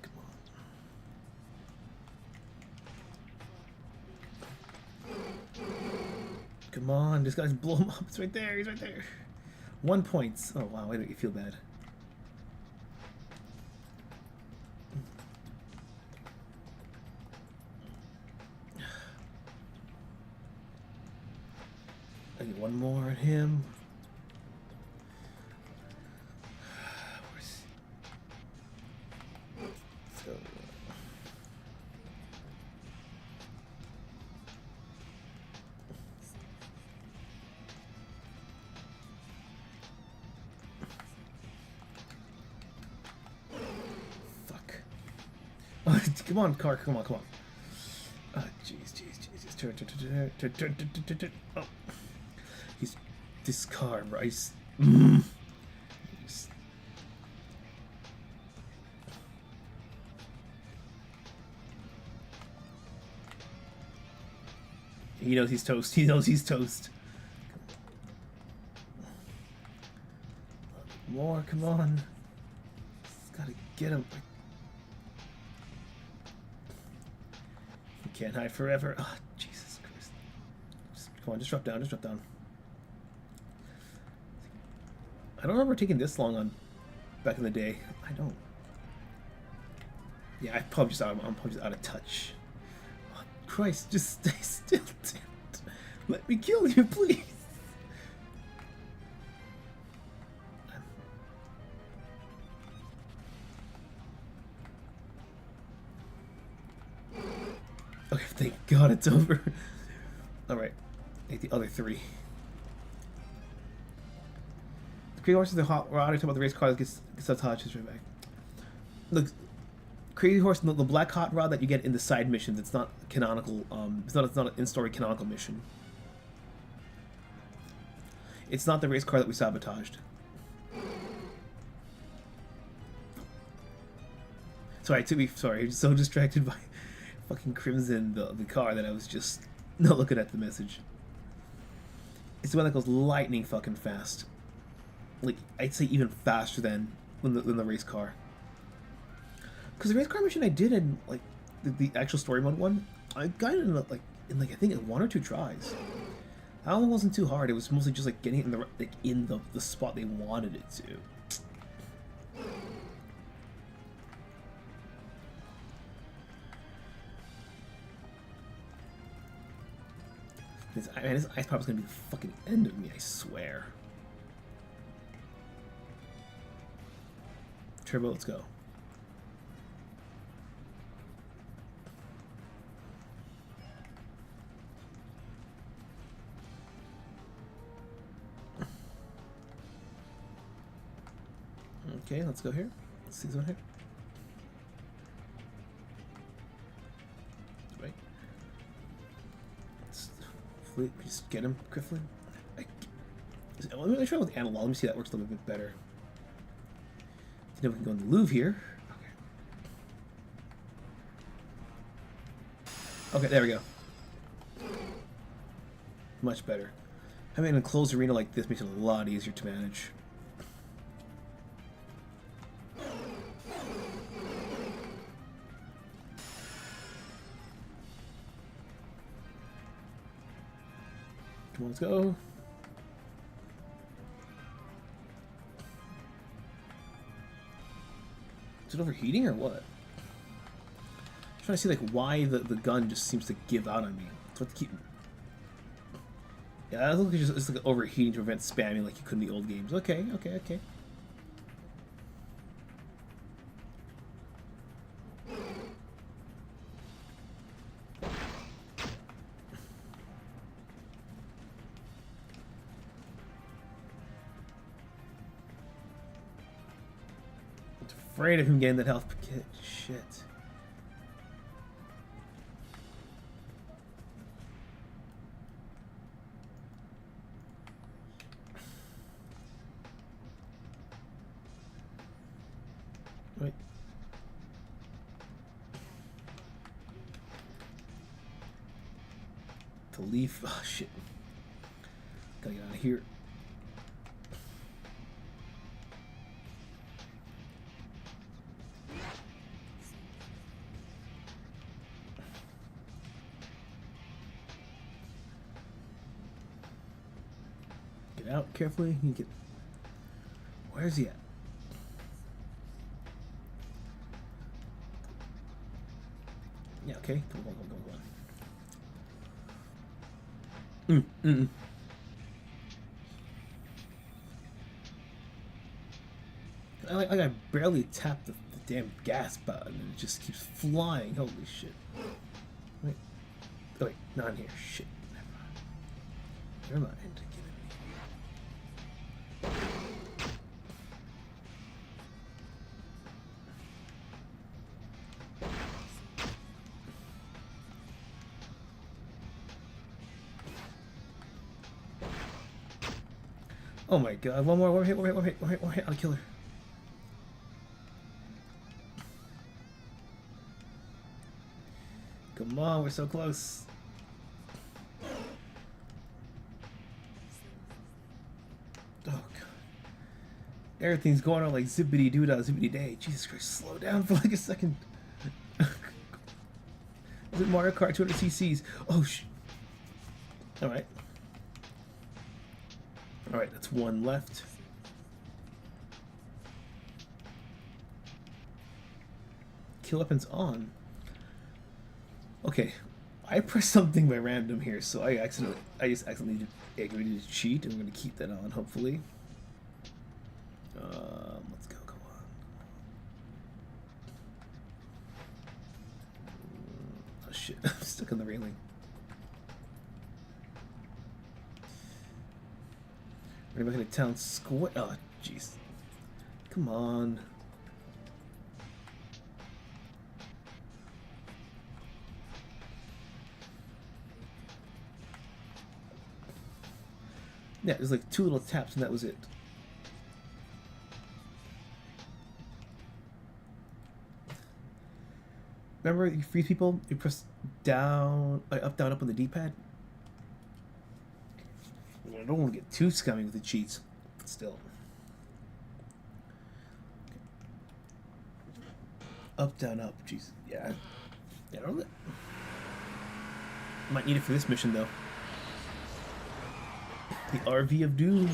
[SPEAKER 1] Come on. Come on, this guy's blow him up. It's right there. He's right there. 1 point. Oh wow, why don't you feel bad? I get one more on him. Where's so come on, car, come on. Oh, jeez. Turn. Oh. This car, Bryce. He knows he's toast. More, come on. Gotta get him. Can't hide forever. Oh, Jesus Christ. Come on, just drop down. I don't remember taking this long on back in the day. I don't. Yeah, I'm probably just out of touch. Oh, Christ, just stay still. Let me kill you, please. Okay, thank God it's over. Alright, take the other 3. The Crazy Horse is the hot rod. I talk about the race car that gets touched right back. Look, Crazy Horse, the black hot rod that you get in the side missions. It's not canonical. It's not an in-story canonical mission. It's not the race car that we sabotaged. Sorry, I was so distracted by fucking Crimson, the car, that I was just not looking at the message. It's the one that goes lightning fucking fast. Like, I'd say even faster than the race car. Because the race car mission I did in, like, the actual story mode one, I got it in, I think 1 or 2 tries. That one wasn't too hard. It was mostly just, like, getting it in the spot they wanted it to. This ice pop is gonna be the fucking end of me, I swear. Turbo, let's go. Okay, let's go here. Let's see this one here. Right. Let's just get him quickly. Let me try with analog. Let me see if that works a little bit better. Then we can go in the Louvre here. Okay. Okay, there we go. Much better. Having an enclosed arena like this makes it a lot easier to manage. Come on, let's go. Is it overheating or what? I'm trying to see like why the gun just seems to give out on me. It's what to keep. Yeah, that looks like it's like overheating to prevent spamming like you could in the old games. Okay, okay, okay. Afraid of him getting that health kit. Shit. Wait. The leaf. Oh shit. Gotta get out of here. Out carefully. You get. Where's he at? Yeah. Okay. Go on. I barely tapped the damn gas button and it just keeps flying. Holy shit. Wait. Oh, wait. Not in here. Shit. Never mind. Oh my god, one more hit, I'll kill her. Come on, we're so close. Oh god. Everything's going on like zippity doo dah, zippity day. Jesus Christ, slow down for like a second. Is it Mario Kart 200 cc's? Oh sh. Alright. Alright, that's one left. Kill weapons on. Okay, I pressed something by random here, so I just accidentally agreed to cheat, and we're gonna keep that on, hopefully. Let's go, come on. Oh shit, I'm stuck on the railing. We're back in the town square. Oh, jeez. Come on. Yeah, there's like 2 little taps and that was it. Remember, you freeze people, you press down, up, down, up on the D-pad? I don't want to get too scummy with the cheats, but still. Up, down, up, jeez. Yeah, I don't know. Might need it for this mission, though. The RV of Doom.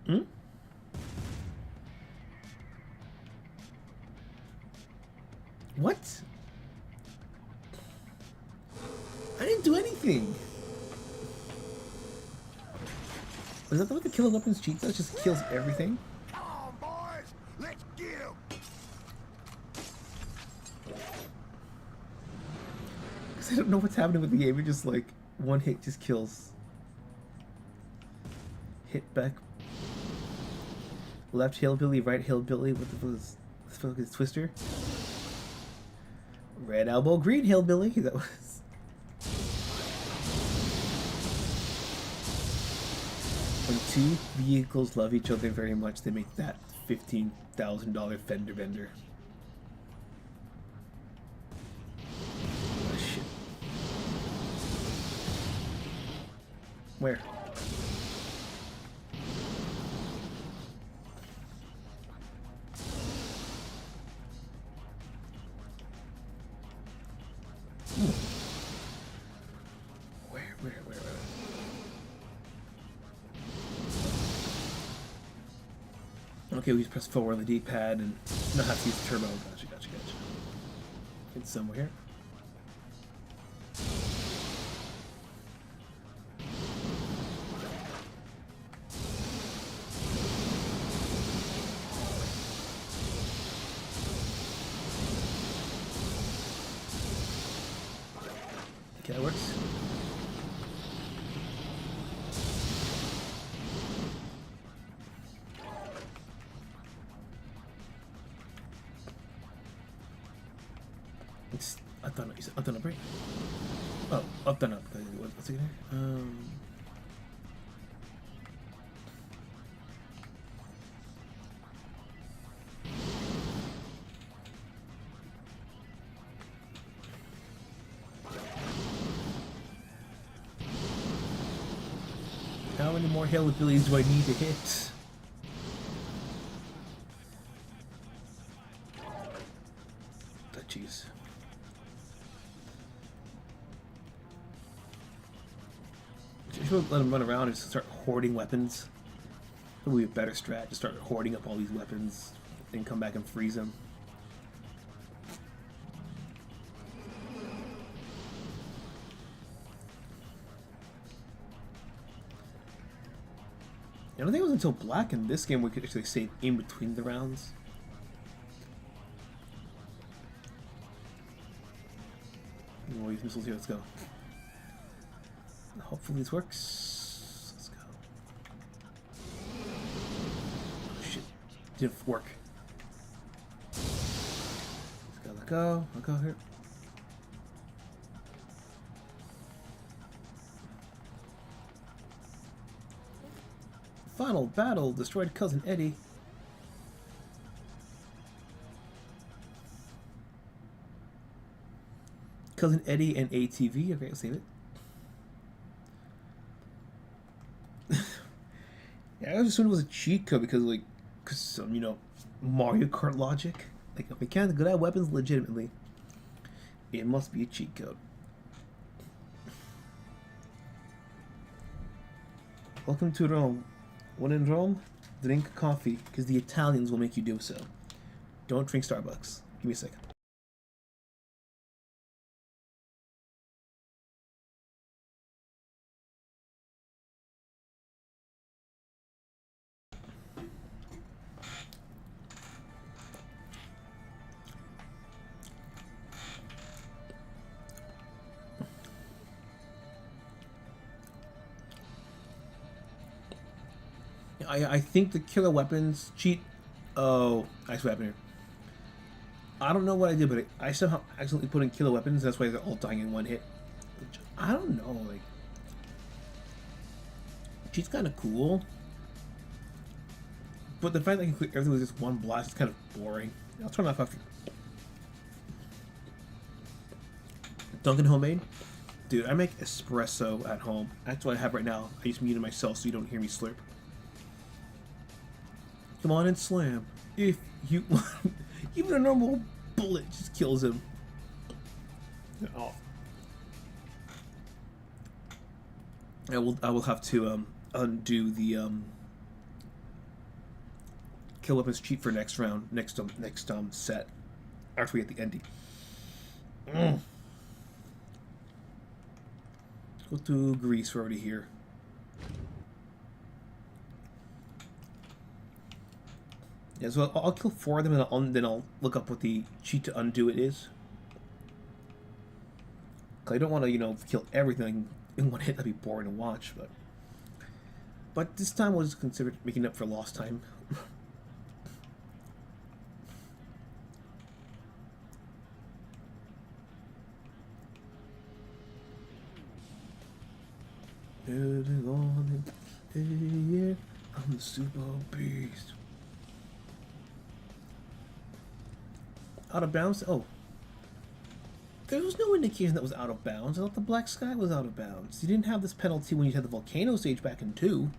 [SPEAKER 1] Hmm? What? I didn't do anything. Is that what the killing weapons cheat does? Just kills everything?
[SPEAKER 3] Come on, boys, let's get him.
[SPEAKER 1] Because I don't know what's happening with the game. You're just like, one hit just kills. Hit back. Left hillbilly, right hillbilly. What the fuck is Twister? Red elbow, green hillbilly. That was. When 2 vehicles love each other very much, they make that $15,000 fender bender. Oh, shit. Where? Where? Okay, we just press forward on the D-pad and not have to use the turbo. Gotcha. It's somewhere. Okay, that works. It's up, down, up, down, up, right? Oh, up, down, up. What's it here? How many more hillbillies do I need to hit? Oh, jeez. I should let him run around and just start hoarding weapons. That would be a better strat. Just start hoarding up all these weapons and come back and freeze them. I don't think it was until black in this game we could actually save in between the rounds. We'll use missiles here, let's go. Hopefully this works. Let's go. Oh shit. Didn't work. Let go here. Final battle, destroyed Cousin Eddie. Cousin Eddie and ATV. Okay, I'll save it. Yeah, I was assuming it was a cheat code because, like, some, you know, Mario Kart logic. Like, if we can't good at weapons legitimately, it must be a cheat code. Welcome to Rome. When in Rome, Drink coffee, because the Italians will make you do so. Don't drink Starbucks. Give me a second. I think the killer weapons cheat. Oh, I swear happened here. I don't know what I did, but I somehow accidentally put in killer weapons. That's why they're all dying in one hit. Which, I don't know. Like, cheat's kind of cool, but the fact that I can clear everything with just one blast is kind of boring. I'll turn it off after. Dunkin' homemade, dude. I make espresso at home. That's what I have right now. I just muted myself so you don't hear me slurp. Come on and slam. If you even a normal bullet just kills him. Oh. I will have to undo the kill weapons cheat for next round, next set. After we get the ending. Let's go to Greece. We're already here. Yeah, so I'll kill 4 of them and then I'll look up what the cheat to undo it is. Cause I don't want to, kill everything in one hit. That'd be boring to watch, but this time we'll just consider making up for lost time. I'm the super beast. Out of bounds? Oh. There was no indication that was out of bounds. I thought the black sky was out of bounds. You didn't have this penalty when you had the volcano stage back in 2.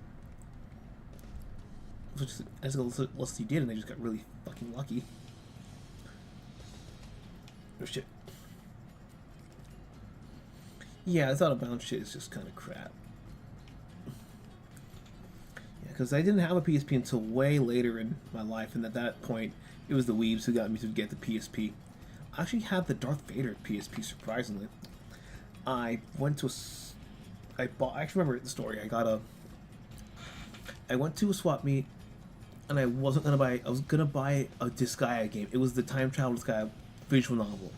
[SPEAKER 1] Which is as unless you did, and they just got really fucking lucky. Oh shit. Yeah, this out of bounds shit is just kind of crap. Yeah, because I didn't have a PSP until way later in my life, and at that point, it was the weebs who got me to get the PSP. I actually have the Darth Vader PSP, surprisingly. I went to I actually remember the story. I went to a swap meet, and I was gonna buy a Disgaea game. It was the Time Travel Disgaea visual novel.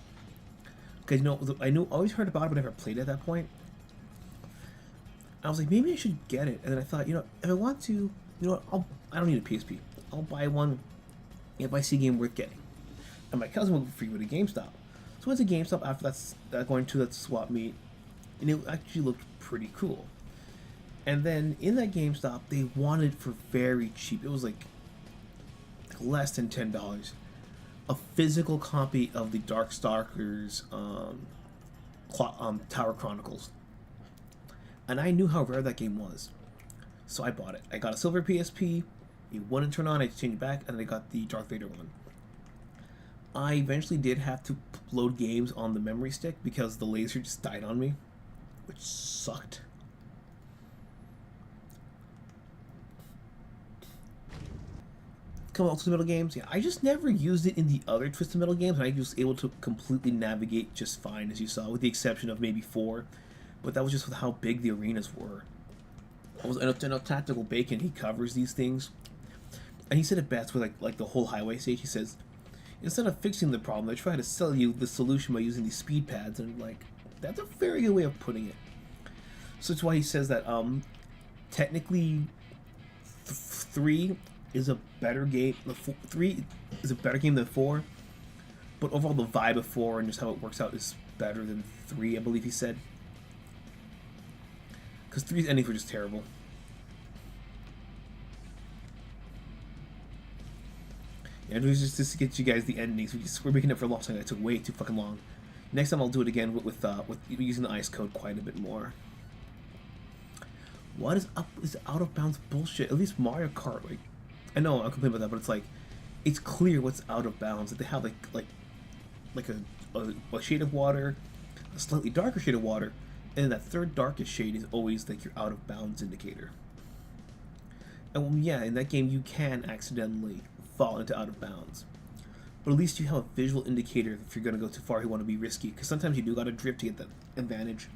[SPEAKER 1] Because I always heard about it, but never played it at that point. I was like, maybe I should get it, and then I thought, if I want to, I don't need a PSP. I'll buy one if I see a game worth getting. And my cousin would free with a GameStop. So I went to GameStop after that going to that swap meet, and it actually looked pretty cool. And then in that GameStop, they wanted it for very cheap. It was like less than $10. A physical copy of the Darkstalkers Tower Chronicles. And I knew how rare that game was. So I bought it. I got a silver PSP, it wouldn't turn on, I changed it back, and I got the Darth Vader one. I eventually did have to load games on the memory stick because the laser just died on me, which sucked. Come on, Twisted Metal games. Yeah, I just never used it in the other Twisted Metal games, and I was able to completely navigate just fine, as you saw, with the exception of maybe 4. But that was just with how big the arenas were. I was in a Tactical Bacon. He covers these things, and he said it best with like the whole highway stage. He says, instead of fixing the problem, they try to sell you the solution by using these speed pads, and like that's a very good way of putting it. So that's why he says that technically 3 is a better game. 3 is a better game than 4, but overall the vibe of 4 and just how it works out is better than 3, I believe he said. Because 3's endings were just terrible. Yeah, it was just to get you guys the endings. We're making it for a long time. It took way too fucking long. Next time I'll do it again with using the ice code quite a bit more. What is up? Is out of bounds bullshit? At least Mario Kart, like, I know I'm complaining about that, but it's like, it's clear what's out of bounds. That they have like a shade of water, a slightly darker shade of water, and that third darkest shade is always like your out of bounds indicator. And yeah, in that game you can accidentally fall into out of bounds. But at least you have a visual indicator if you're going to go too far, you want to be risky. Because sometimes you do got to drift to get that advantage.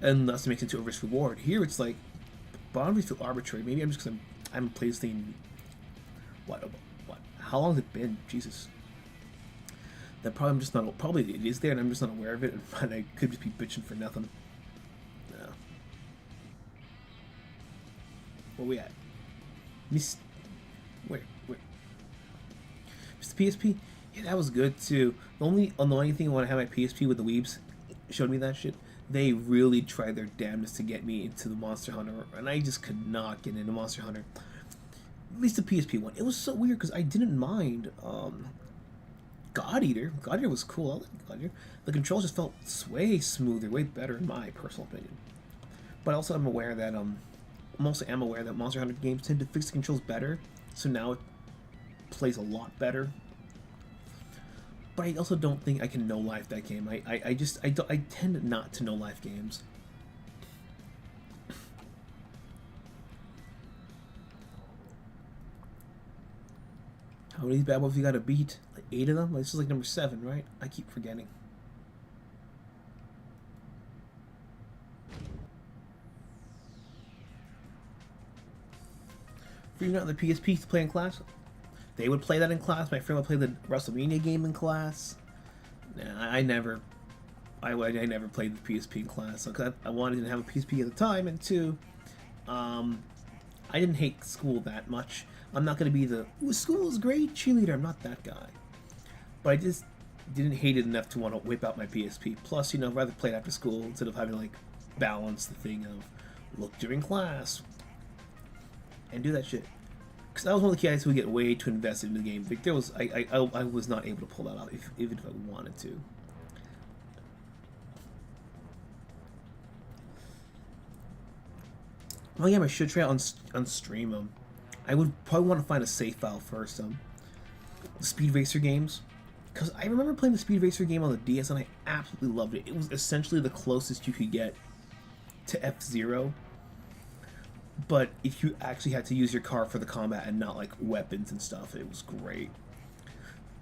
[SPEAKER 1] And thus it makes it into a risk reward. Here it's like, boundaries feel arbitrary. Maybe I'm just because I haven't played this thing. What? How long has it been? Jesus. That probably I'm just not. Probably it is there, and I'm just not aware of it, and I could just be bitching for nothing. No. Where we at? Where? Mr. PSP? Yeah, that was good too. The only annoying thing when I had my PSP with the weebs showed me that shit. They really tried their damnedest to get me into the Monster Hunter, and I just could not get into Monster Hunter. At least the PSP one. It was so weird because I didn't mind God Eater. God Eater was cool. I like God Eater. The controls just felt way smoother, way better in my personal opinion. But also I'm aware that am aware that Monster Hunter games tend to fix the controls better, so now it plays a lot better. But I also don't think I can no-life that game. I tend not to no-life games. How many bad boys you gotta beat? Like 8 of them? This is like number 7, right? I keep forgetting. Figuring out the PSP to play in class. They would play that in class. My friend would play the WrestleMania game in class. Nah, I never played the PSP in class. So I wanted to have a PSP at the time, and 2, I didn't hate school that much. I'm not going to be the school is great cheerleader. I'm not that guy. But I just didn't hate it enough to want to whip out my PSP. Plus, I'd rather play it after school instead of having to like balance the thing of look during class and do that shit. Because I was one of the kids who would get way too invested in the game. Like I was not able to pull that out even if I wanted to. Oh yeah, I should try it on stream. I would probably want to find a save file first. The Speed Racer games, because I remember playing the Speed Racer game on the DS and I absolutely loved it. It was essentially the closest you could get to F-Zero, but if you actually had to use your car for the combat and not like weapons and stuff, it was great.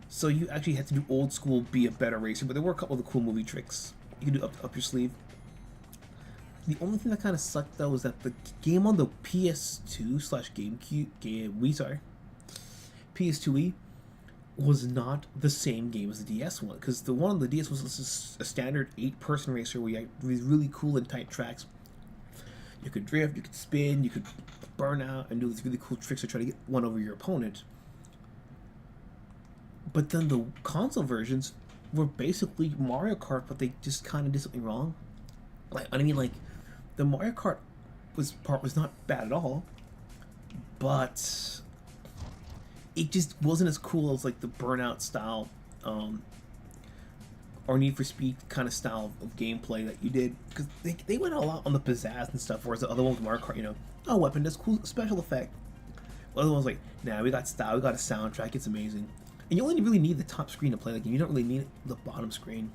[SPEAKER 1] So you actually had to do old school, be a better racer, but there were a couple of the cool movie tricks you could do up your sleeve. The only thing that kind of sucked though was that the game on the PS2/GameCube PS2e was not the same game as the DS one, because the one on the DS was just a standard 8-person racer where you had these really cool and tight tracks. You could drift, you could spin, you could burn out, and do these really cool tricks to try to get one over your opponent. But then the console versions were basically Mario Kart, but they just kind of did something wrong. The Mario Kart part was not bad at all, but it just wasn't as cool as like the Burnout style or Need for Speed kind of style of gameplay that you did, because they went a lot on the pizzazz and stuff, whereas the other one with Mario Kart, oh, weapon does cool special effect. The other one's like, nah, we got style, we got a soundtrack, it's amazing. And you only really need the top screen to play the game, you don't really need the bottom screen.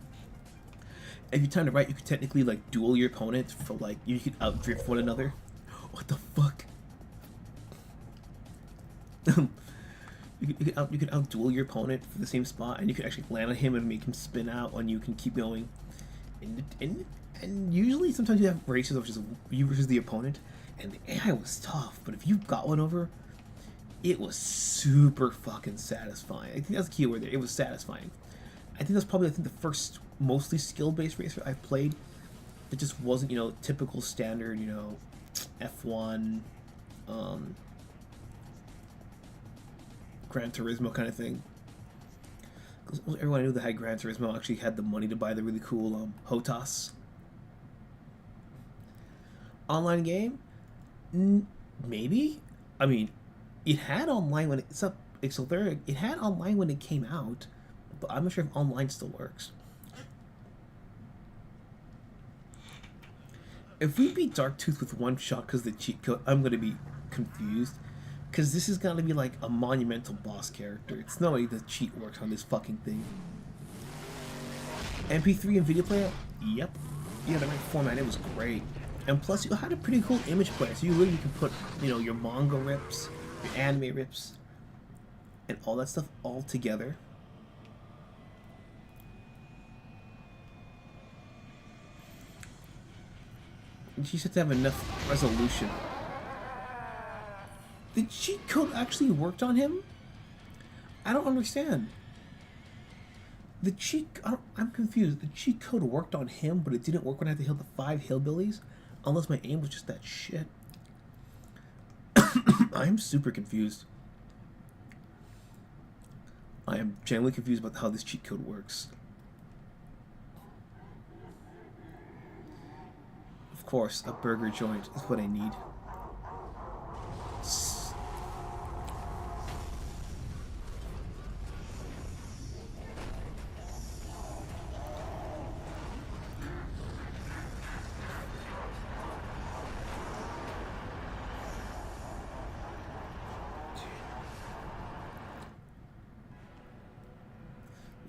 [SPEAKER 1] If you timed it right, you could technically like duel your opponent for like, you could outdrift one another. What the fuck? You could outduel your opponent for the same spot, and you could actually land on him and make him spin out, and you can keep going. And usually, sometimes you have races which is you versus the opponent, and the AI was tough. But if you got one over, it was super fucking satisfying. I think that's the key word there. It was satisfying. I think that's probably the first mostly skill-based racer I've played. It just wasn't typical standard F1. Gran Turismo kind of thing. Because everyone I knew that had Gran Turismo actually had the money to buy the really cool HOTAS. Online game? Maybe? I mean, it had online when it had online when it came out, but I'm not sure if online still works. If we beat Darktooth with one shot because the cheat code, I'm going to be confused. Because this is going to be like a monumental boss character. It's no way the cheat works on this fucking thing. MP3 and video player? Yep. Yeah, the right format. It was great. And plus, you had a pretty cool image player, so you really can put, you know, your manga rips, your anime rips, and all that stuff all together. And you just have to have enough resolution. The cheat code actually worked on him? I don't understand. The cheat... I'm confused. The cheat code worked on him, but it didn't work when I had to heal the 5 hillbillies? Unless my aim was just that shit. I'm super confused. I am genuinely confused about how this cheat code works. Of course, a burger joint is what I need.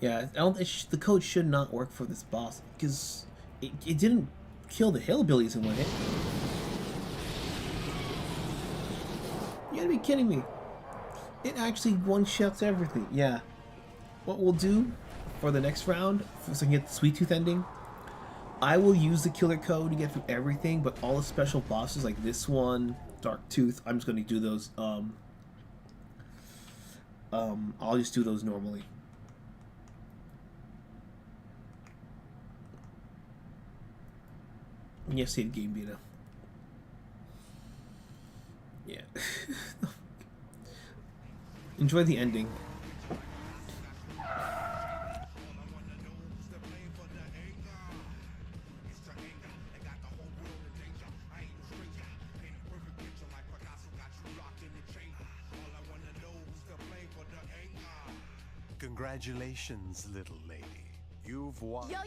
[SPEAKER 1] Yeah, I don't. The code should not work for this boss because it didn't kill the hillbillies in one hit. You gotta be kidding me! It actually one-shots everything. Yeah. What we'll do for the next round, so I can get the Sweet Tooth ending, I will use the killer code to get through everything, but all the special bosses like this one, Dark Tooth, I'm just gonna do those. I'll just do those normally. Yeah, save game beta. Yeah. Enjoy the ending.
[SPEAKER 2] Congratulations, little lady. You've won.
[SPEAKER 4] Yo!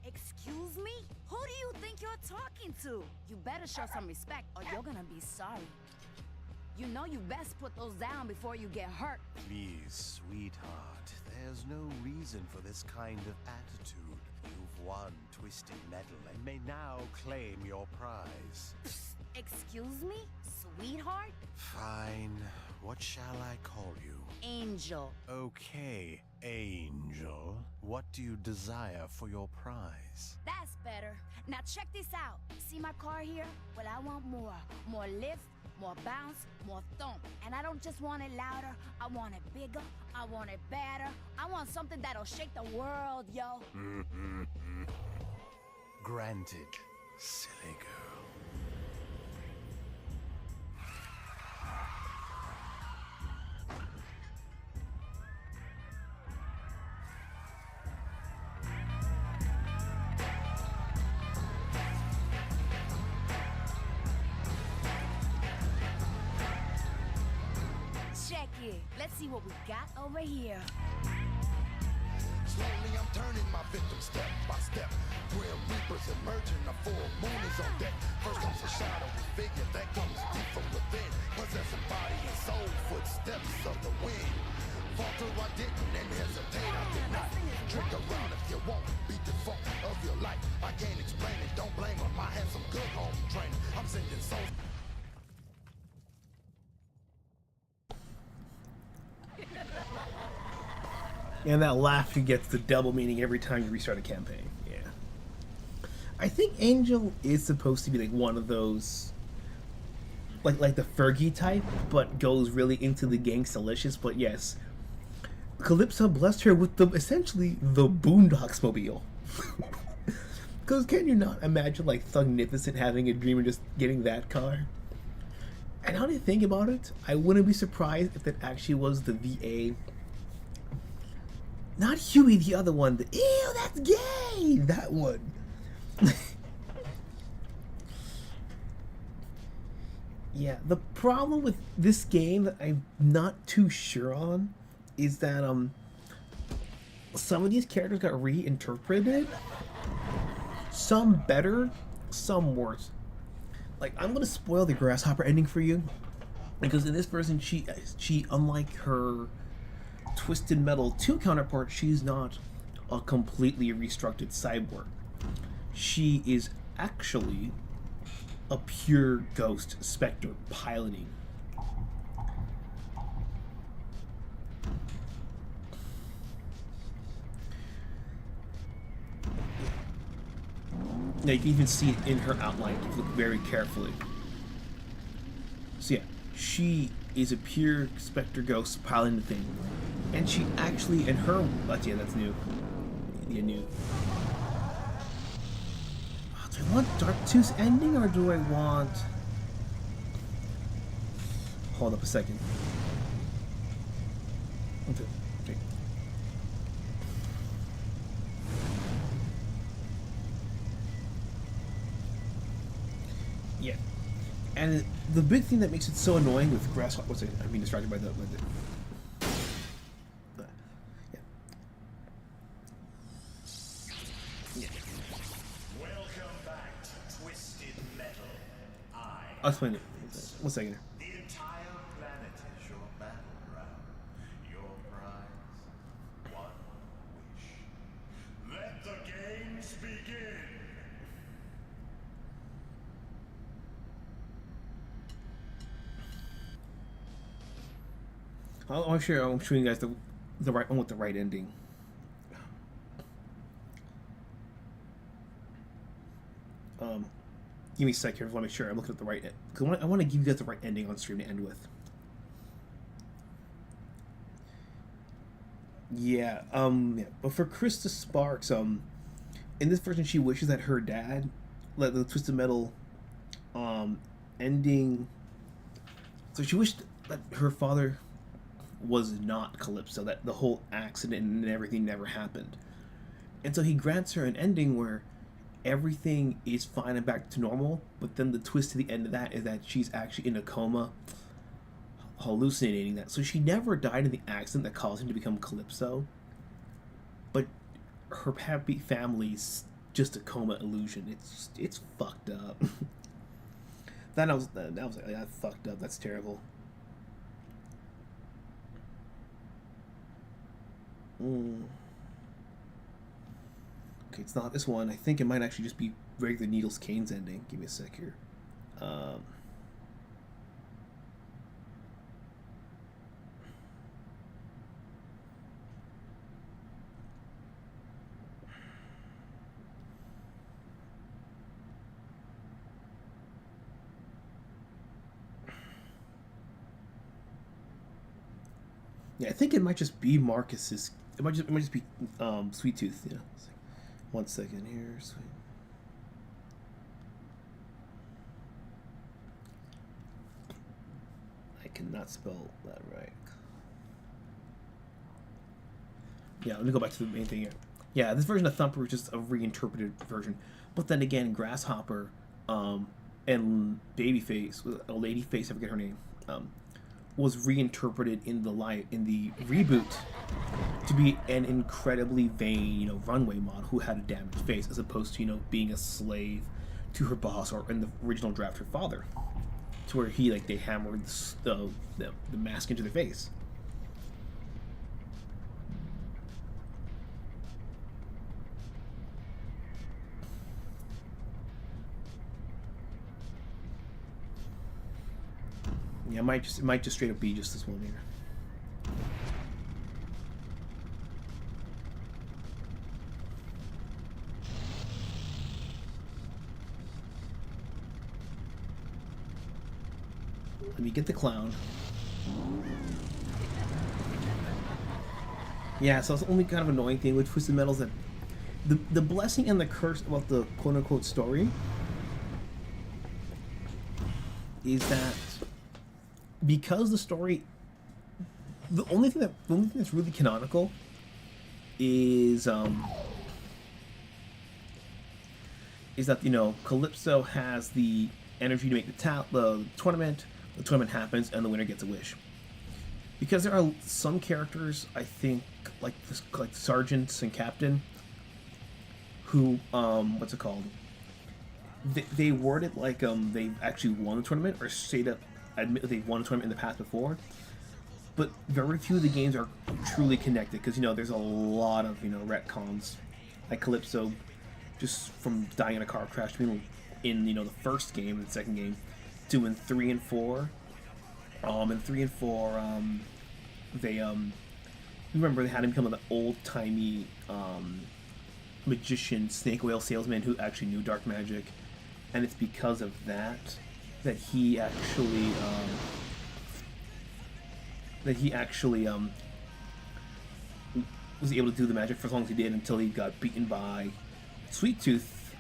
[SPEAKER 4] Excuse me? Who do you think you're talking to? You better show some respect or you're gonna be sorry. You know you best put those down before you get hurt.
[SPEAKER 2] Please, sweetheart, there's no reason for this kind of attitude. You've won Twisted Metal and may now claim your prize.
[SPEAKER 4] Excuse me? Sweetheart?
[SPEAKER 2] Fine. What shall I call you?
[SPEAKER 4] Angel.
[SPEAKER 2] Okay, Angel. What do you desire for your prize?
[SPEAKER 4] That's better. Now check this out. See my car here? Well, I want more. More lift, more bounce, more thump. And I don't just want it louder. I want it bigger. I want it better. I want something that'll shake the world, yo.
[SPEAKER 2] Granted, silly girl.
[SPEAKER 4] Check it. Let's see what we got over here.
[SPEAKER 3] Slowly I'm turning my victim step by step. Grim Reapers emerging, a full moon is on deck. First comes a shadowy figure that comes deep from within, possessing body and soul, footsteps of the wind. Falter I didn't and hesitate I did not. Drink around if you won't be the fault of your life. I can't explain it, don't blame them. I had some good home training. I'm sending souls.
[SPEAKER 1] And that laugh you get the double meaning every time you restart a campaign. Yeah. I think Angel is supposed to be like one of those like the Fergie type, but goes really into the gangsta-licious. But yes, Calypso blessed her with essentially the Boondocks mobile. Because can you not imagine like Thugnificent having a dream and just getting that car? And now that I think about it, I wouldn't be surprised if that actually was the VA. Not Huey, the other one. Ew, that's gay! That one. Yeah, the problem with this game that I'm not too sure on is that some of these characters got reinterpreted. Some better, some worse. Like, I'm gonna spoil the Grasshopper ending for you, because in this version, she unlike her Twisted Metal 2 counterpart, she's not a completely restructured cyborg. She is actually a pure ghost specter piloting. Now you can even see it in her outline if you look very carefully. So yeah, she is a pure specter ghost piloting the thing. And she actually, and her, yeah, that's new. Yeah, new. Oh, do I want Dark Tooth's ending or do I want... Hold up a second. Okay. Yeah. And the big thing that makes it so annoying with Grasshopper, what's it? I'm being distracted by the yeah.
[SPEAKER 2] Welcome back to Twisted Metal.
[SPEAKER 1] I'll explain it. 1 second.
[SPEAKER 2] The entire planet is your battleground. Your prize, one wish. Let the games begin.
[SPEAKER 1] I'm showing you guys the right one with the right ending. Give me a sec here. I want to make sure I'm looking at the right. Because I want to give you guys the right ending on stream to end with. Yeah. Yeah. But for Krista Sparks, in this version, she wishes that her dad, like the Twisted Metal, ending. So she wished that her father was not Calypso, that the whole accident and everything never happened. And so he grants her an ending where everything is fine and back to normal, but then the twist to the end of that is that she's actually in a coma, hallucinating that. So she never died in the accident that caused him to become Calypso, but her happy family's just a coma illusion. It's fucked up. that was like, that's fucked up. That's terrible. Okay, it's not this one. I think it might actually just be regular Needles Kane's ending. Give me a sec here. Yeah, I think it might just be Marcus's. It might just be Sweet Tooth. Yeah. 1 second here. Sweet. I cannot spell that right. Yeah, let me go back to the main thing here. Yeah, this version of Thumper is just a reinterpreted version. But then again, Grasshopper and Babyface, a Ladyface, I forget her name, was reinterpreted in the reboot to be an incredibly vain, runway model who had a damaged face, as opposed to, being a slave to her boss, or in the original draft, her father, to where they hammered the mask into their face. Yeah, it might just straight up be just this one here. Let me get the clown. Yeah, so it's the only kind of annoying thing with Twisted Metal is that the blessing and the curse about the quote-unquote story is that because the story, the only thing that's really canonical is that Calypso has the energy to make the tournament. The tournament happens and the winner gets a wish. Because there are some characters, I think, like sergeants and captain, who what's it called? They word it like they actually won the tournament, or straight up admit that they've won a tournament in the past before. But very few of the games are truly connected, because there's a lot of retcons, like Calypso, just from dying in a car crash to being in, the first game and the second game, doing 3 and 4. In 3 and 4, they remember they had him become an old-timey magician, snake oil salesman who actually knew dark magic, and it's because of that he actually was able to do the magic for as long as he did until he got beaten by Sweet Tooth,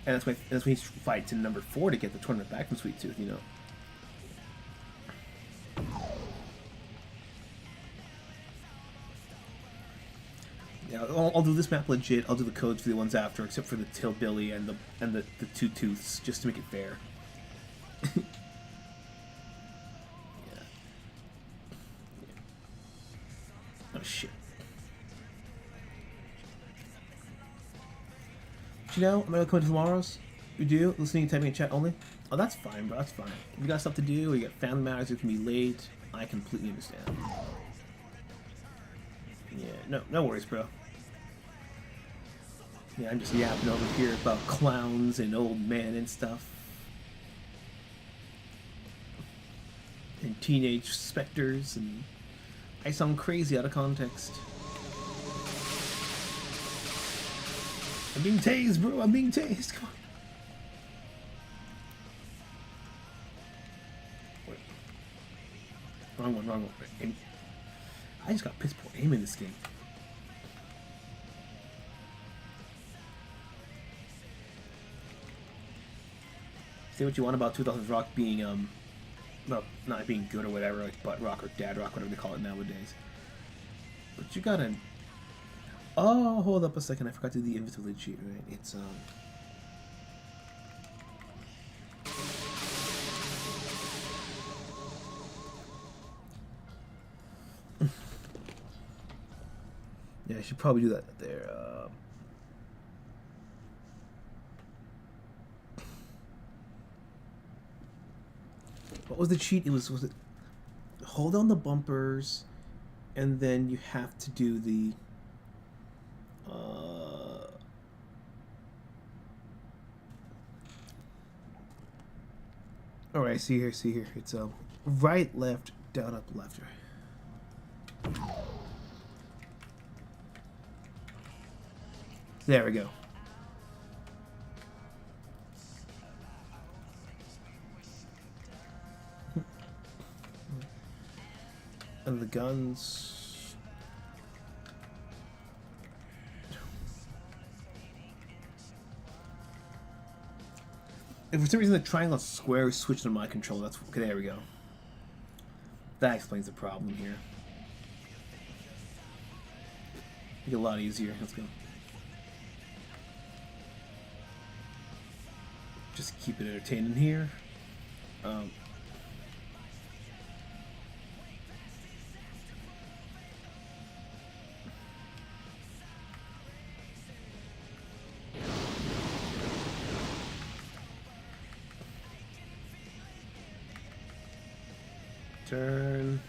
[SPEAKER 1] and that's when he fights in number 4 to get the tournament back from Sweet Tooth. Yeah, I'll do this map legit. I'll do the codes for the ones after, except for the Hillbilly and the 2 Tooths, just to make it fair. Yeah. Oh shit. You know, am I gonna come to tomorrow's? You do? Listening and typing in chat only? Oh, that's fine, bro. That's fine. If you got stuff to do, or you got family matters, it can be late. I completely understand. Yeah, no worries, bro. Yeah, I'm just yapping over here about clowns and old men and stuff. And teenage specters, and I sound crazy out of context. I'm being tased, bro. I'm being tased. Come on. Wait. Wrong one. And I just got piss poor aim in this game. Say what you want about 2000s rock being well, not being good or whatever, like butt rock or dad rock, whatever they call it nowadays. But you gotta. Oh, hold up a second. I forgot to do the invisibility cheat, right? It's yeah, I should probably do that there. What was the cheat? Was it hold on the bumpers, and then you have to do the all right, see here. It's right, left, down, up, left, right. There we go. And the guns. If for some reason the triangle and square is switched on my controller, that's okay. There we go. That explains the problem here. Make it a lot easier. Let's go. Just keep it entertaining here. Turn.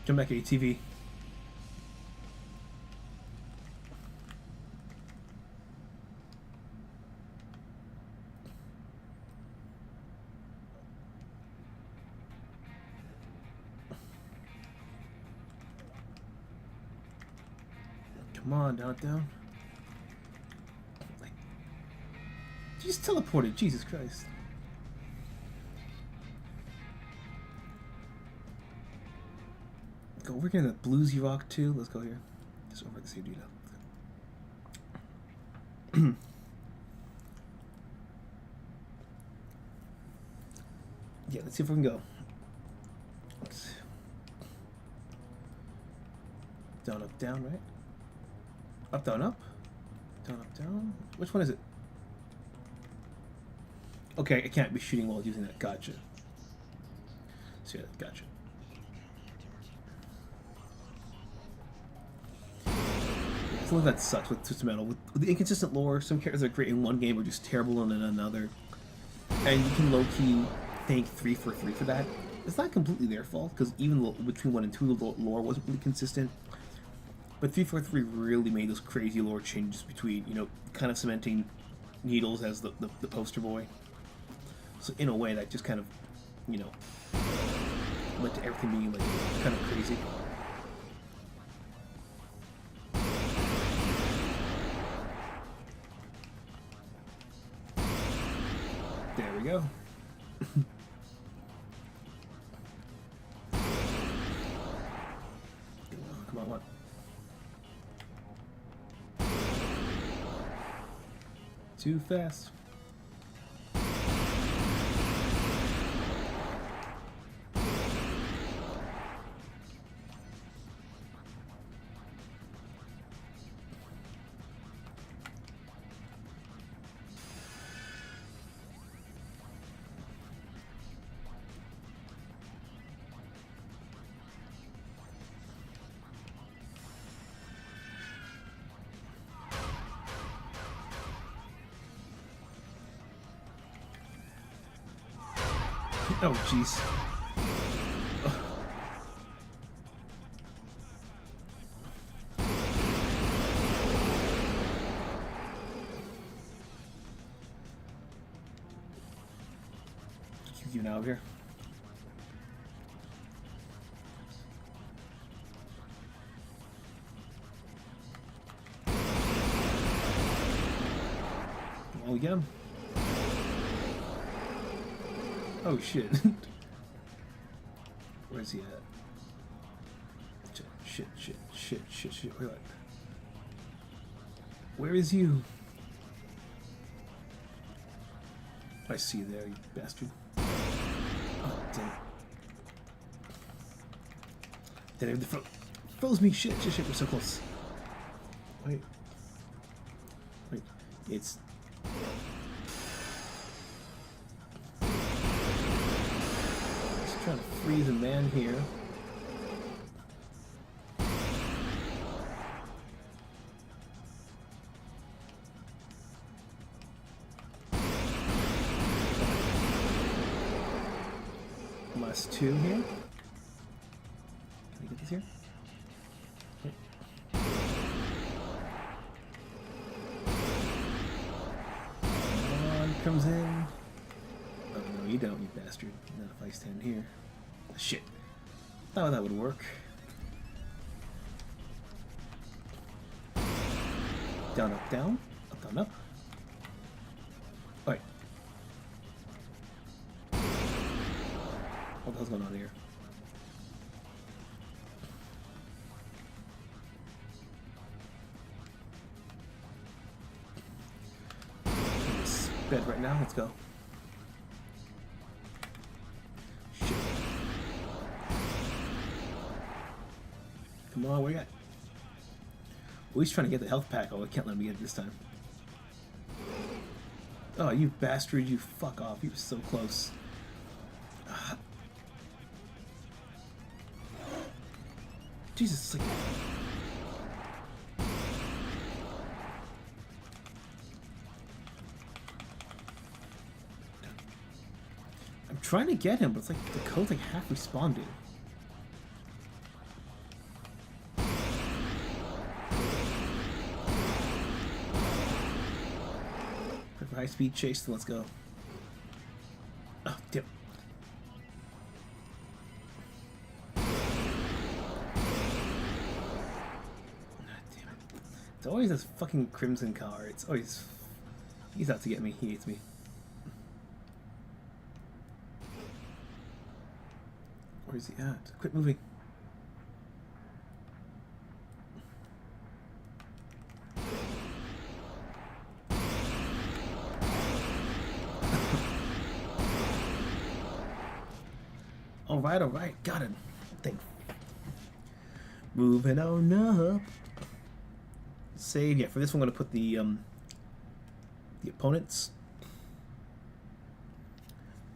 [SPEAKER 1] Jump back ATV. Come on, down. You just teleported, Jesus Christ. Go, we're getting the bluesy rock too. Let's go here. Just over the CD now. Yeah, let's see if we can go. Down, up, down, right? Up, down, up. Down, up, down. Which one is it? Okay, I can't be shooting while using that. Gotcha. So yeah, gotcha. Some of that sucks with Twisted Metal. With the inconsistent lore, some characters are great in one game or just terrible in another. And you can low-key thank 343 for that. It's not completely their fault, because even between 1 and 2, the lore wasn't really consistent. But 343 really made those crazy lore changes between, you know, kind of cementing Needles as the poster boy. So in a way that just kind of, you know, led to everything being like kind of crazy. There we go. Come on, what? Too fast. Oh, jeez. Keep you out of here. Oh, we get him. Oh shit. Where's he at? Shit. Where is you? I see you there, you bastard. Oh, damn it. Damn it, froze me! Shit, we're so close. Wait. It's... trying to freeze a man here. Last two here. Can I get this here? Okay. One comes in. Oh no, you don't, you bastard. Not if I stand here. Shit. Thought that would work. Down, up, down. Up, down, up. Alright. What the hell's going on here? This bed right now, let's go. Come on, where you at? Oh, he's trying to get the health pack. Oh, I can't let him get it this time. Oh, you bastard, you fuck off. You were so close. Jesus, it's like... I'm trying to get him, but it's like the code's like half responded. High speed chase, so let's go. Oh, damn. God damn it. It's always this fucking crimson car. It's always... He's out to get me. He hates me. Where's he at? Quit moving. Alright, got him. Thank. Moving on up. Save. Yeah, for this one, I'm gonna put the opponents.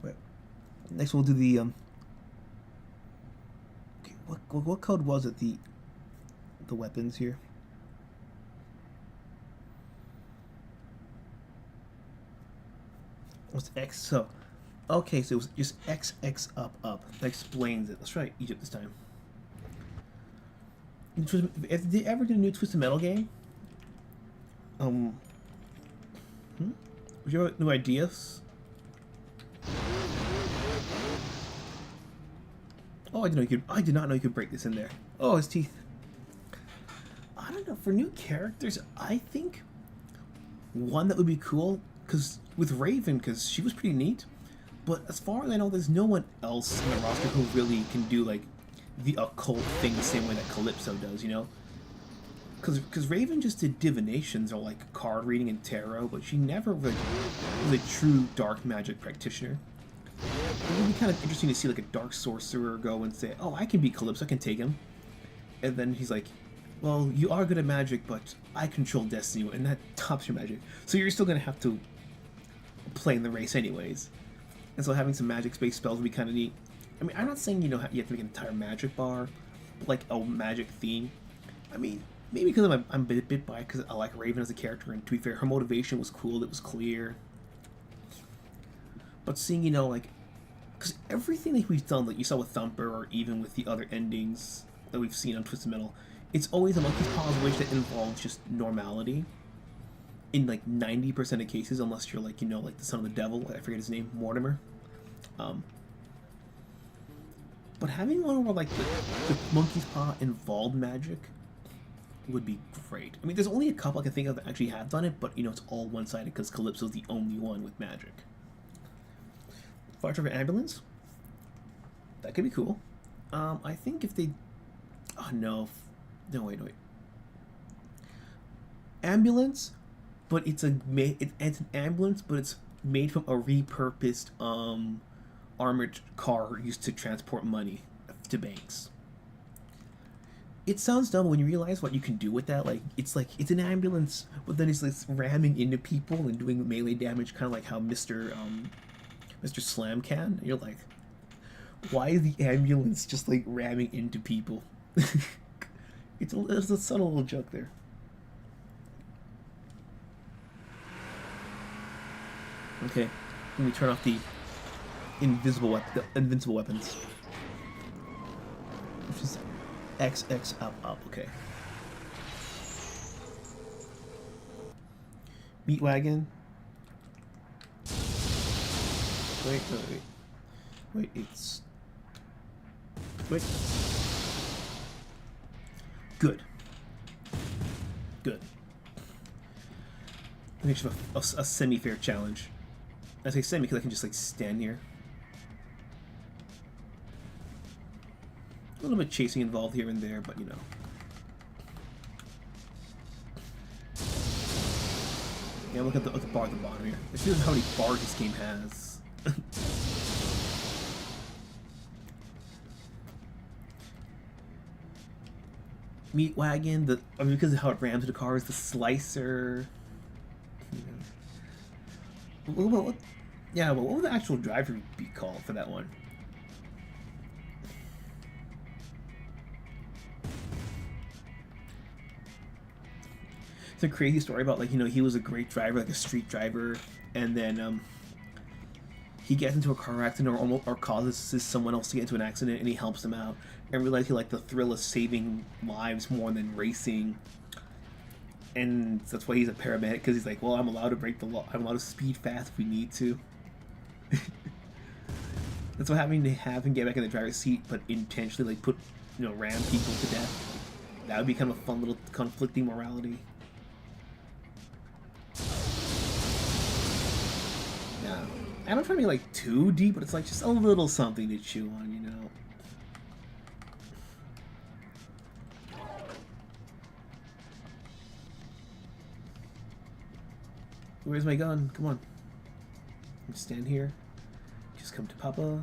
[SPEAKER 1] Wait. Next, we'll do the okay, what code was it? The weapons here. What's X? So. Okay, so it was just XX up. That explains it. Let's try Egypt this time. Did they ever do a new Twisted Metal game? Would you have new ideas? Oh, I did not know you could break this in there. Oh, his teeth. I don't know. For new characters, I think one that would be cool, because with Raven, because she was pretty neat. But as far as I know, there's no one else in the roster who really can do like the occult thing the same way that Calypso does, you know? Because Raven just did divinations or like card reading and tarot, but she never really was a true dark magic practitioner. It would be kind of interesting to see like a dark sorcerer go and say, "Oh, I can beat Calypso, I can take him," and then he's like, "Well, you are good at magic, but I control destiny, and that tops your magic, so you're still gonna have to play in the race anyways." And so having some magic-based spells would be kind of neat. I mean, I'm not saying you have to make an entire magic bar, but like a magic theme. I mean, maybe because I'm a bit biased because I like Raven as a character, and to be fair, her motivation was cool, it was clear. But seeing, like, because everything that we've done, like you saw with Thumper, or even with the other endings that we've seen on Twisted Metal, it's always a monkey's paw's wish that involves just normality. In like 90% of cases, unless you're like, like the son of the devil, I forget his name, Mortimer. But having one where like the monkey's paw involved magic would be great. I mean, there's only a couple I can think of that actually have done it, but it's all one-sided because Calypso's the only one with magic. Fire truck ambulance? That could be cool. I think if they... Oh, no. No, wait. Ambulance, but it's an ambulance, but it's made from a repurposed armored car used to transport money to banks. It sounds dumb when you realize what you can do with that. Like it's an ambulance, but then it's like ramming into people and doing melee damage, kind of like how Mr. Slam can. And you're like, why is the ambulance just like ramming into people? It's a subtle little joke there. Okay, let me turn off the invincible weapons. Which is XX up, okay. Meat wagon. Wait, it's... Wait. Good. I think I should have a semi-fair challenge. I say semi because I can just like stand here. A little bit chasing involved here and there, but Yeah, look at the bar at the bottom here. It shows how many bars this game has. Meat wagon, because of how it rams the cars, the slicer. What would the actual driver be called for that one? It's a crazy story about he was a great driver, like a street driver, and then he gets into a car accident or causes someone else to get into an accident, and he helps them out, and realizes he liked the thrill of saving lives more than racing. And that's why he's a paramedic, because he's like, well, I'm allowed to break the law. I'm allowed to speed fast if we need to. That's what having to have him get back in the driver's seat, but intentionally put, ram people to death. That would be kind of a fun little conflicting morality. Yeah, I'm not trying to be too deep, but it's just a little something to chew on, Where's my gun? Come on. Stand here. Just come to Papa.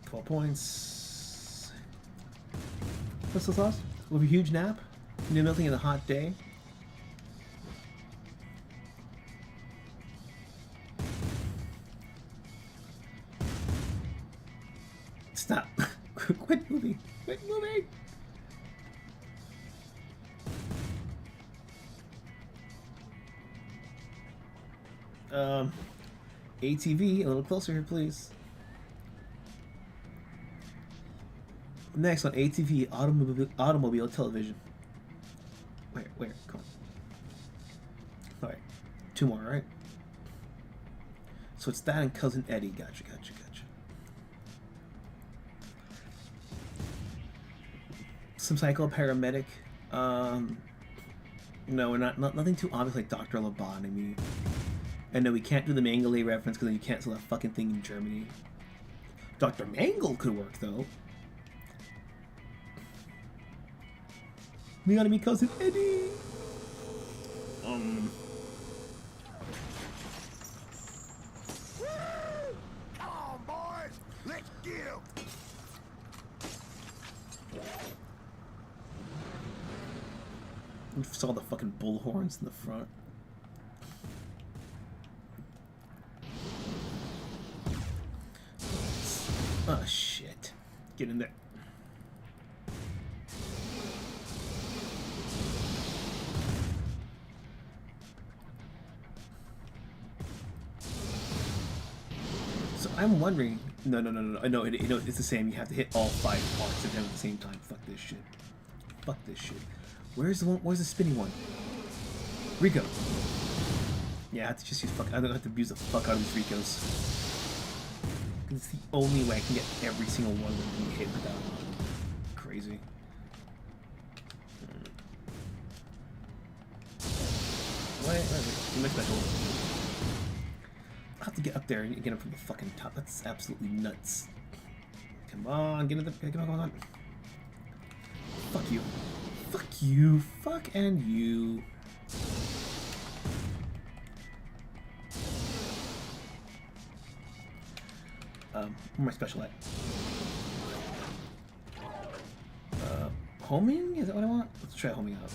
[SPEAKER 1] 12 points. Pistol sauce? With a huge nap? Melting in a hot day? Stop. Quit moving. Quit moving! ATV, a little closer here, please. Next on ATV, automobile television. Where? Come on. Alright. 2 more, right? So it's that and Cousin Eddie. Gotcha. Some psycho paramedic. No, we're not nothing too obvious like Dr. Lobotomy. And no, we can't do the Mengele reference because you can't sell that fucking thing in Germany. Dr. Mangle could work though. We gotta meet Cousin Eddie.
[SPEAKER 3] Come on, boys, let's give.
[SPEAKER 1] We saw the fucking bullhorns in the front. Oh shit. Get in there. So I'm wondering. No. No, it's the same. You have to hit all 5 parts of him at the same time. Fuck this shit. Where's the spinning one? RiKo. Yeah, I have to just use fuck. I don't have to abuse the fuck out of these RiKos. It's the only way I can get every single one of them being hit without crazy. Wait, you make special. I have to get up there and get him from the fucking top. That's absolutely nuts. Come on, get in the. Come on. Fuck you. Fuck you. Fuck and you. Where's my special at? Homing? Is that what I want? Let's try homing out.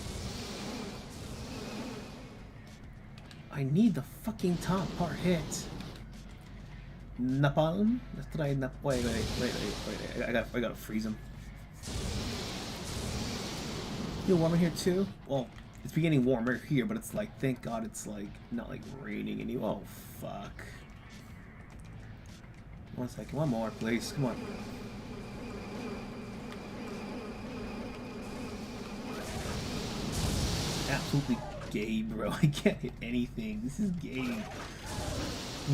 [SPEAKER 1] I need the fucking top part hit. Napalm? Let's try wait. I gotta freeze him. Feel warm in here too? Well, it's getting warmer here, but it's like, thank God it's like, not like raining and you. Oh, fuck. 1 second, one more, please. Come on. Absolutely gay, bro. I can't hit anything. This is gay.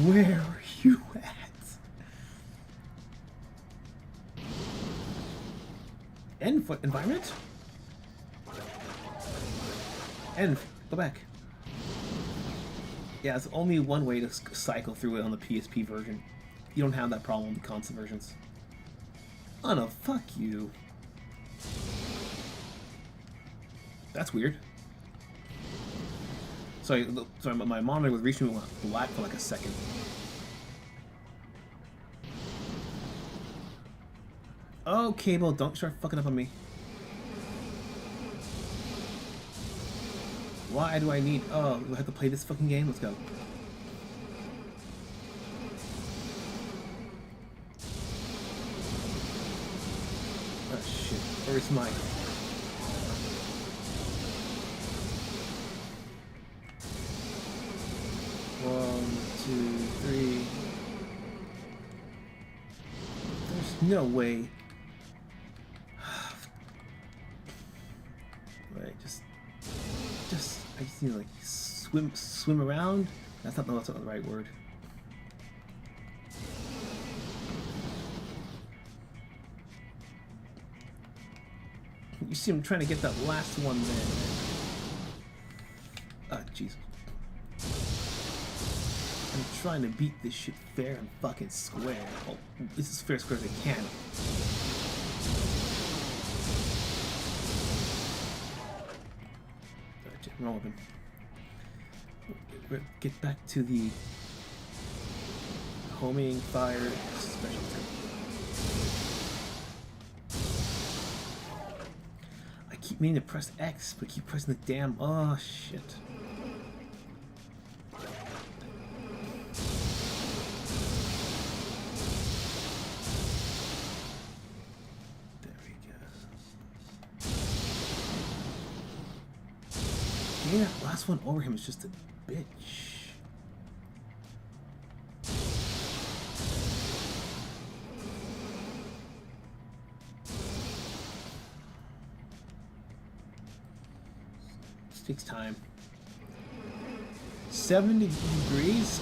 [SPEAKER 1] Where are you at? End foot environment? End. Go back. Yeah, it's only one way to cycle through it on the PSP version. You don't have that problem with the console versions. Oh no, fuck you. That's weird. Sorry, my monitor was recently went black for like a second. Oh, Cable, don't start fucking up on me. Why do I need... Oh, do I have to play this fucking game? Let's go. Oh shit, where's mine? One, two, three. There's no way. Right, I just need to like swim around. That's not the right word. You see him trying to get that last one there. Ah, Jesus. I'm trying to beat this shit fair and fucking square. Oh, this is fair square as I can. Wrong with him. Get back to the homing fire special. I keep meaning to press X, but keep pressing the damn. Oh shit. Yeah, that last one over him is just a bitch. takes time. 70 degrees?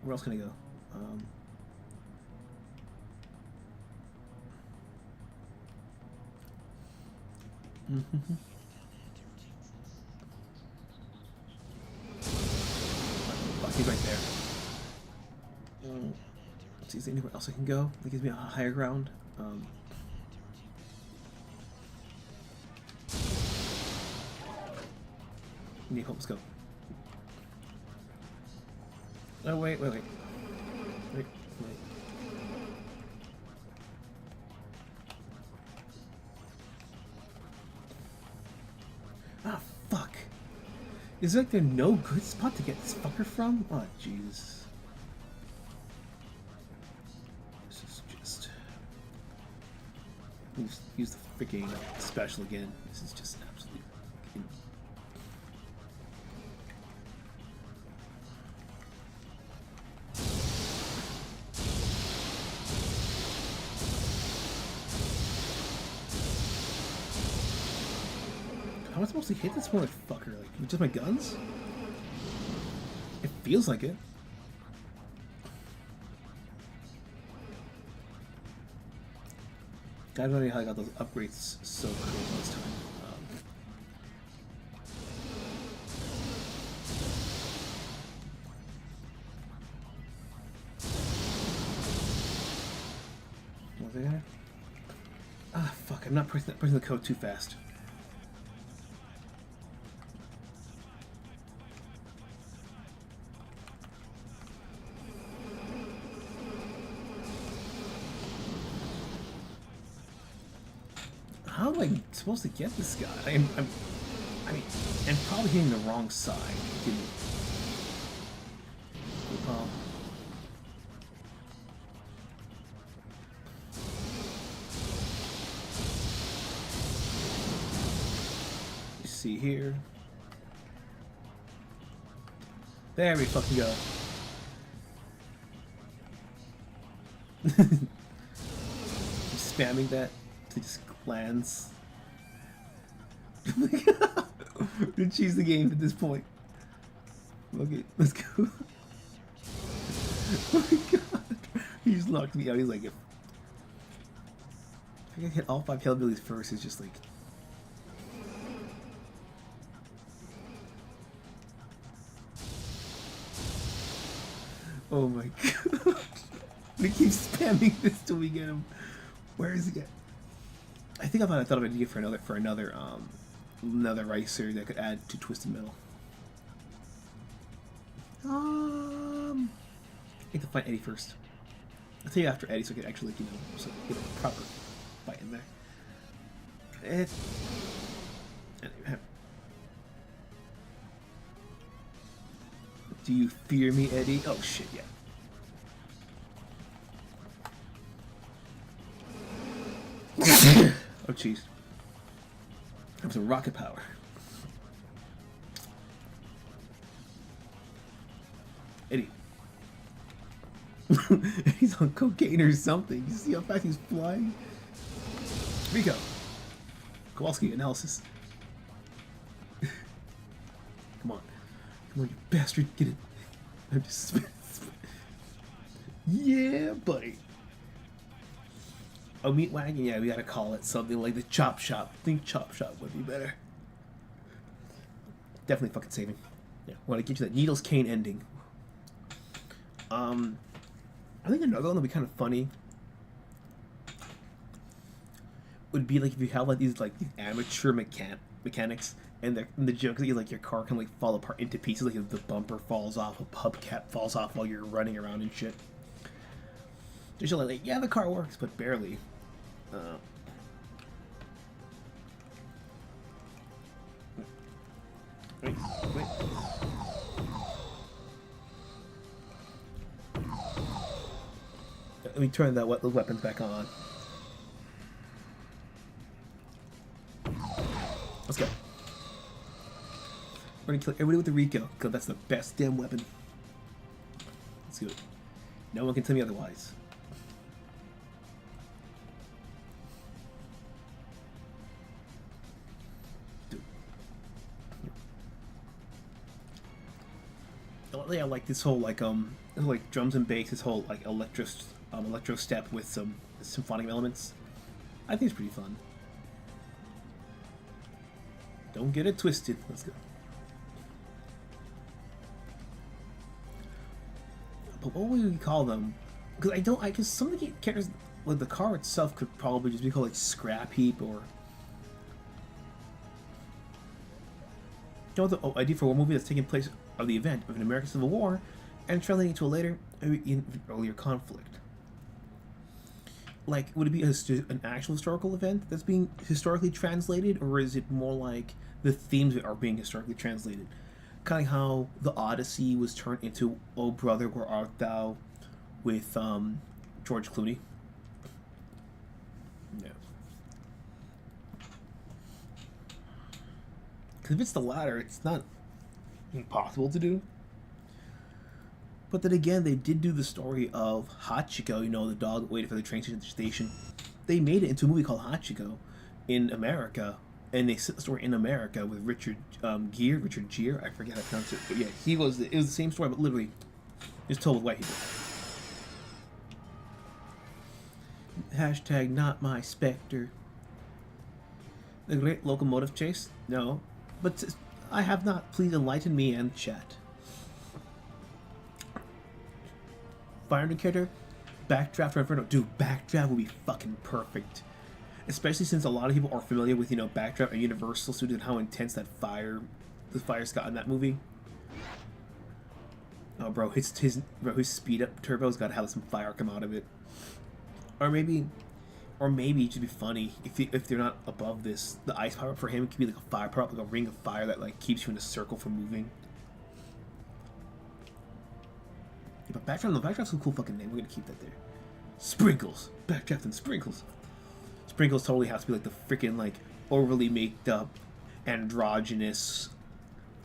[SPEAKER 1] Where else can I go? He's right there. Let's see, is there anywhere else I can go that gives me a higher ground? Need help, let's go. Oh, wait. Ah, fuck. Is there no good spot to get this fucker from? Oh, jeez. This is just... Use the freaking special again. This is just absolutely... How am I supposed to hit this motherfucker? Like, with just my guns? It feels like it. I don't know how I got those upgrades so cool last time. Was there? Ah, fuck! I'm not pressing the code too fast. How am I supposed to get this guy? I mean, I'm probably hitting the wrong side. Well, you see here. There we fucking go. Spamming that to just lands. We're cheese the game at this point. Okay, let's go. Oh my god. He just knocked me out. He's like, if I can hit all 5 hillbillies first, it's just like... Oh my god. We keep spamming this till we get him. Where is he at? I think I thought of an idea for another racer that could add to Twisted Metal. I need to fight Eddie first. I'll tell you after Eddie, so I can actually, so get a proper fight in there. Do you fear me, Eddie? Oh shit, yeah. Oh jeez. Have some rocket power. Eddie. He's on cocaine or something. You see how fast he's flying? RiKo. Kowalski analysis. Come on, you bastard. Get it. I'm just... Yeah, buddy. Oh, meat wagon? Yeah, we gotta call it something like the Chop Shop. I think Chop Shop would be better. Definitely fucking saving. Yeah, want to get you that Needles Cane ending. I think another one that'd be kind of funny would be like if you have like these amateur mechanics, and the joke is like your car can like fall apart into pieces, like if the bumper falls off, a hubcap falls off while you're running around and shit. Just like, yeah, the car works, but barely. Wait. Let me turn those weapons back on. Let's go. We're gonna kill everybody with the RiKo, because that's the best damn weapon. Let's do it. No one can tell me otherwise. yeah, like this whole like drums and bass, this whole like electro step with some symphonic elements. I think it's pretty fun. Don't get it twisted. Let's go. But what would we call them? Because some of the characters, like the car itself, could probably just be called like Scrap Heap or. You know, the idea for a movie that's taking place of the event of an American Civil War and translating it to a later, earlier conflict. Like, would it be an actual historical event that's being historically translated, or is it more like the themes are being historically translated? Kind of how the Odyssey was turned into "Oh Brother, Where Art Thou" with George Clooney. Yeah. Because if it's the latter, it's not impossible to do. But then again, they did do the story of Hachiko, you know, the dog that waited for the train at the station. They made it into a movie called Hachiko in America, and they set the story in America with Richard Gere, I forget how to pronounce it, but yeah, it was the same story, but literally just told with white people. Hashtag not my specter. The Great Locomotive Chase? No. But I have not. Please enlighten me and chat. Fire indicator? Backdraft or Inferno? Dude, Backdraft would be fucking perfect. Especially since a lot of people are familiar with, you know, Backdraft and Universal Studios and how intense the fire's got in that movie. Oh, bro, his speed up turbo's got to have some fire come out of it. Or maybe it'd just be funny if they're not above this. The ice power up for him could be like a fire power up, like a ring of fire that like keeps you in a circle from moving. Yeah, but Backdraft's a cool fucking name. We're gonna keep that there. Sprinkles, Backdraft and Sprinkles. Sprinkles totally has to be like the freaking like overly maked up, androgynous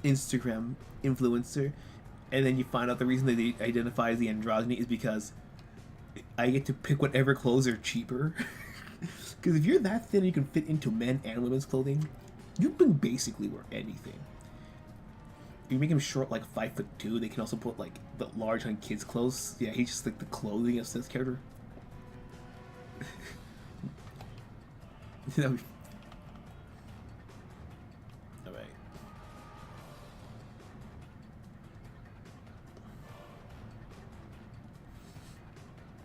[SPEAKER 1] Instagram influencer, and then you find out the reason that they identify as the androgyny is because I get to pick whatever clothes are cheaper. Because if you're that thin and you can fit into men and women's clothing, you can basically wear anything. If you make him short, like 5'2", they can also put like the large on kids' clothes. Yeah, he's just like the clothing of this character. Alright.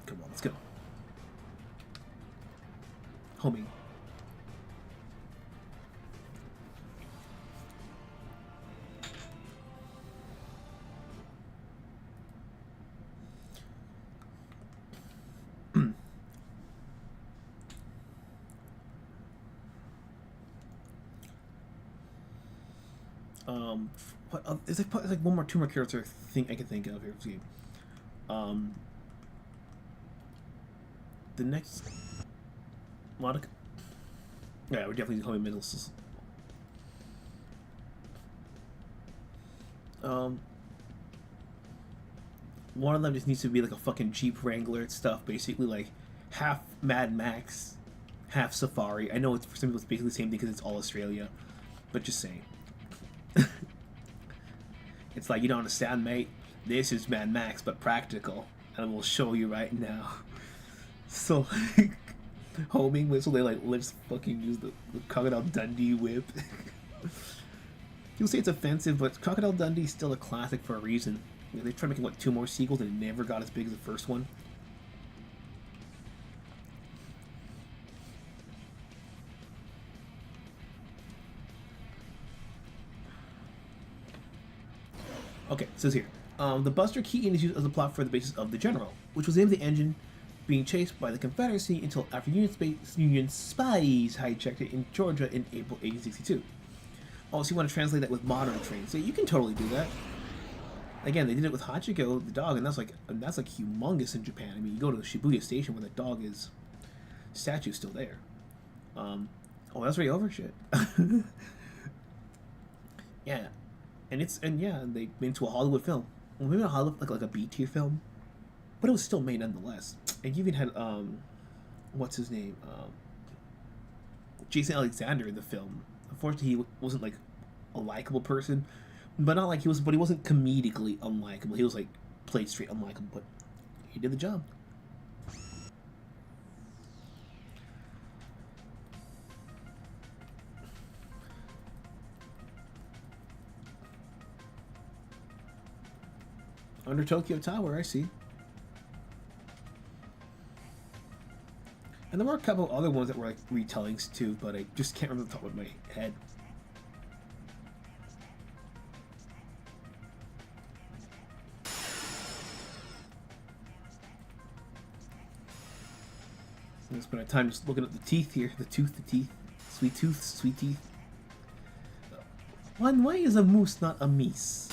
[SPEAKER 1] Come on, let's go. Homie. There's like two more characters I can think of here. The next Monica. Yeah, we're definitely calling middles. One of them just needs to be like a fucking Jeep Wrangler and stuff, basically like half Mad Max, half Safari. I know it's for some people it's basically the same thing because it's all Australia, but just saying. It's like, you don't understand, mate. This is Mad Max, but practical, and we'll show you right now. So, like, homing whistle, they like let's fucking use the Crocodile Dundee whip. You'll say it's offensive, but Crocodile Dundee's still a classic for a reason. You know, they tried making what 2 more sequels and it never got as big as the first one. Okay, it says here, the Buster Keaton is used as a plot for the basis of The General, which was named the engine being chased by the Confederacy until after Union spies hijacked it in Georgia in April 1862. Oh, so you want to translate that with modern trains? So you can totally do that. Again, they did it with Hachiko, the dog, and that's like humongous in Japan. I mean, you go to the Shibuya station where the dog is, statue's still there. Oh, that's already over. Shit. Yeah. And they made it into a Hollywood film. Well, maybe not Hollywood, like a B-tier film, but it was still made nonetheless. And you even had what's his name, Jason Alexander in the film. Unfortunately, he wasn't like a likable person, But not like he was, but he wasn't comedically unlikable. He was like played straight unlikable, but he did the job. Under Tokyo Tower, I see. And there were a couple other ones that were like retellings too, but I just can't remember the top of my head. I'm gonna spend my time just looking at the teeth here. The teeth. Sweet teeth. Why is a moose not a meese?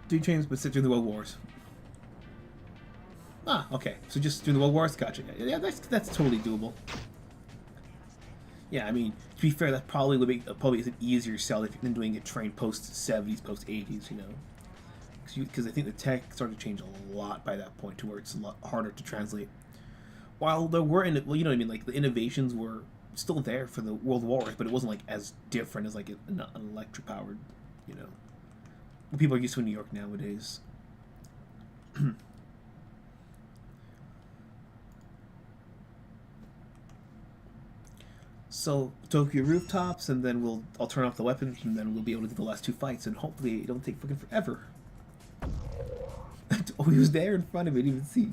[SPEAKER 1] Dude trains, but sit through the World Wars. Ah, okay. So just during the World Wars, gotcha. Yeah, that's totally doable. Yeah, I mean, to be fair, that probably would be is an easier sell than doing it trained post 70s, post 80s, you know. Because I think the tech started to change a lot by that point to where it's a lot harder to translate. While there were, well, you know what I mean, like the innovations were still there for the World Wars, but it wasn't like as different as like an electric powered, you know. People are used to in New York nowadays. So Tokyo rooftops, and then I'll turn off the weapons, and then we'll be able to do the last two fights, and hopefully it don't take fucking forever. Oh, he was there in front of me, I didn't even see.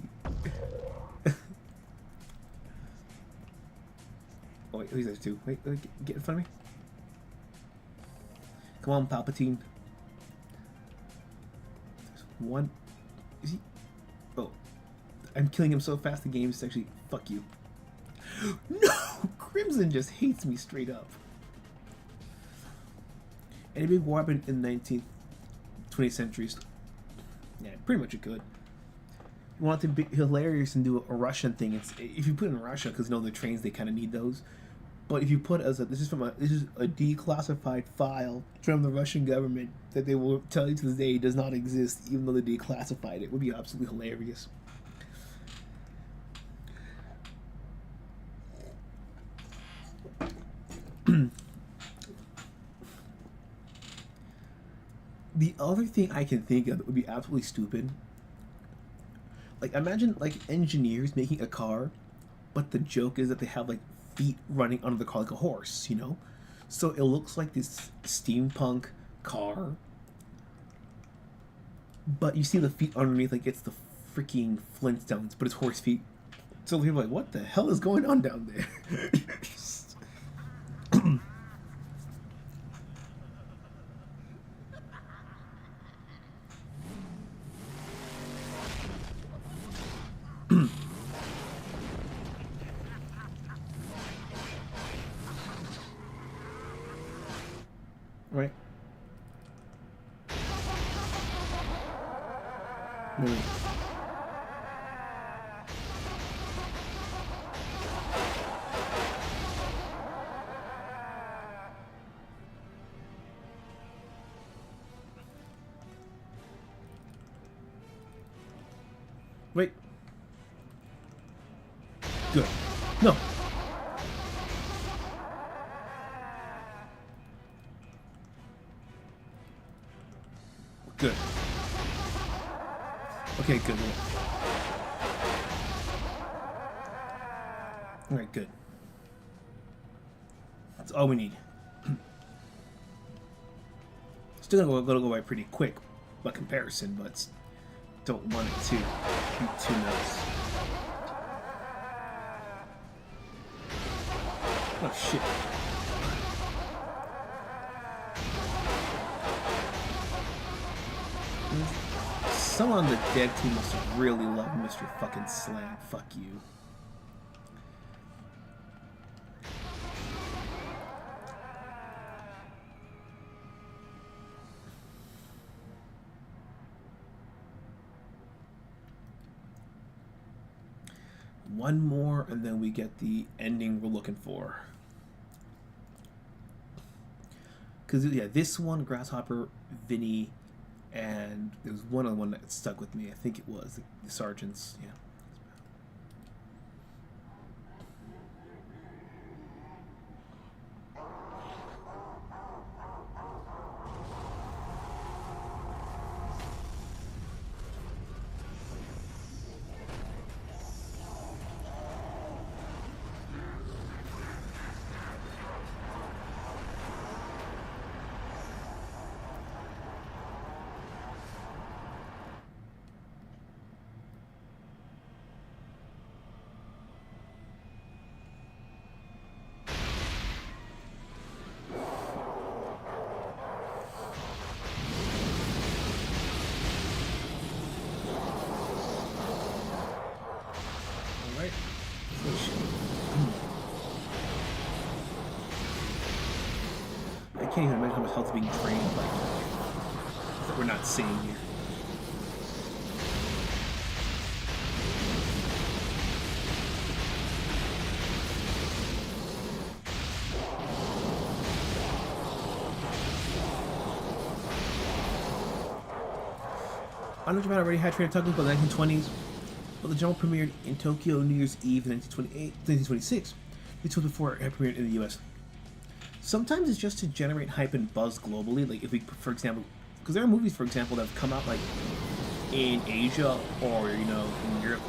[SPEAKER 1] Oh wait, he's there too. Wait, get in front of me. Come on, Palpatine. There's one. Is he? Oh, I'm killing him so fast. The game is actually fuck you. No, Crimson just hates me straight up. Any big war happened in the 19th, 20th centuries? Yeah, pretty much it could. You want it to be hilarious and do a Russian thing. It's if you put it in Russia, because you know the trains, they kind of need those. But if you put this is a declassified file from the Russian government that they will tell you to this day does not exist, even though they declassified it, would be absolutely hilarious. The other thing I can think of that would be absolutely stupid, like imagine like engineers making a car, but the joke is that they have like feet running under the car like a horse, you know? So it looks like this steampunk car, but you see the feet underneath like it's the freaking Flintstones, but it's horse feet. So people are like, what the hell is going on down there? Right. Wait. Good. No. Good. Okay, good. Alright, good. That's all we need. Still gonna go by pretty quick by comparison, but don't want it to be too nuts. Oh shit. Someone on the dead team must have really loved Mr. fucking Slam. Fuck you. One more, and then we get the ending we're looking for. Because, yeah, this one, Grasshopper, Vinny, and there was one other one that stuck with me. I think it was the Sergeants, yeah. I can't even imagine how much health is being drained that we're not seeing here. I know Japan already had Train of Tokyo by the 1920s, but the drama premiered in Tokyo New Year's Eve in 1926, which was before it had premiered in the US. Sometimes it's just to generate hype and buzz globally, like if we, for example, because there are movies, for example, that have come out like in Asia or, you know, in Europe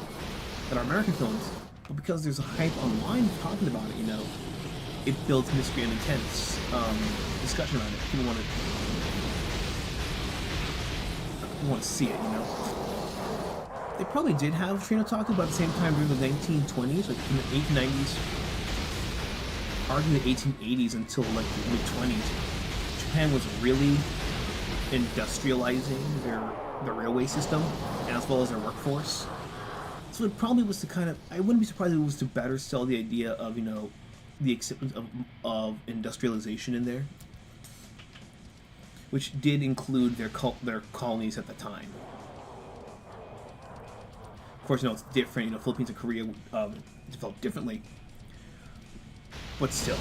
[SPEAKER 1] that are American films, but because there's a hype online talking about it, you know, it builds mystery and intense discussion around it. People want to see it, you know. They probably did have Train of Tokyo, but at the same time during the 1920s, like in the 1890s, arguably the 1880s until like the mid-20s, Japan was really industrializing their railway system, and as well as their workforce. So it probably was to kind of, I wouldn't be surprised if it was to better sell the idea of, you know, the acceptance of industrialization in there, which did include their colonies at the time. Of course, you know, it's different. You know, Philippines and Korea developed differently, but still.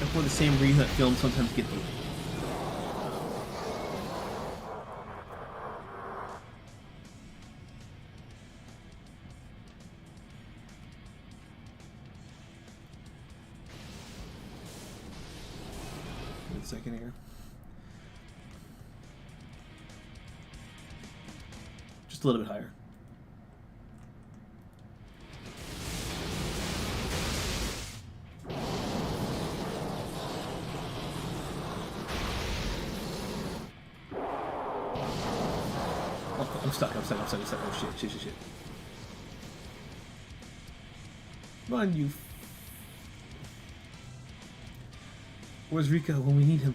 [SPEAKER 1] And for the same reason that films sometimes get the second here. Just a little bit higher. Oh, I'm stuck. Oh shit. Come on, you. Where's RiKo when we need him?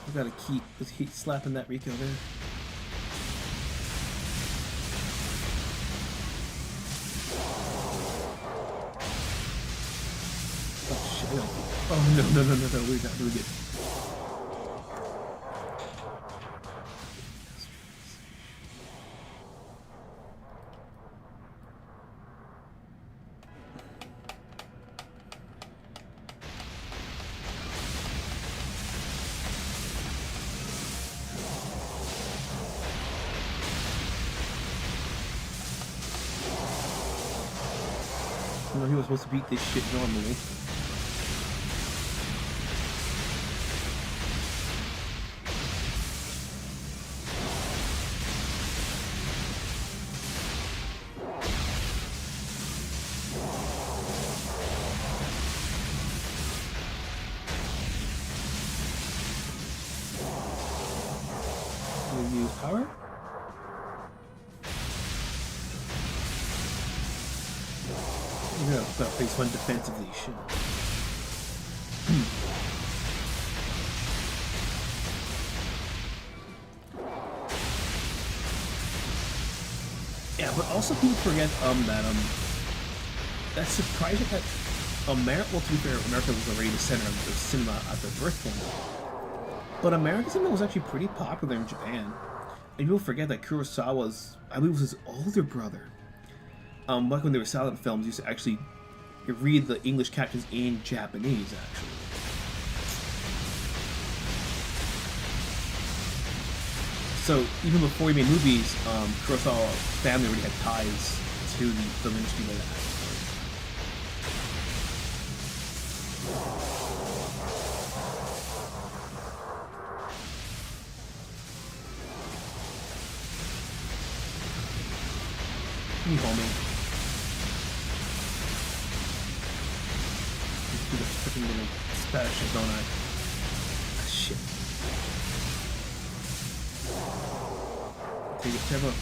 [SPEAKER 1] We gotta keep slapping that RiKo there. Oh no, we're not really good. You know, he was supposed to beat this shit normally. Use power. Gotta face one defensively. Shit. Yeah, but also people forget that's surprising that America. Well, to be fair, America was already the center of the cinema at the birth point. But American cinema was actually pretty popular in Japan. And people forget that Kurosawa's, I believe, was his older brother. Back when they were silent films, used to actually read the English captions in Japanese, actually. So even before he made movies, Kurosawa's family already had ties to the film industry by that. Can you hold me? Just do the freaking little spatter shit, don't I? Ah, shit. Take it, Trevor.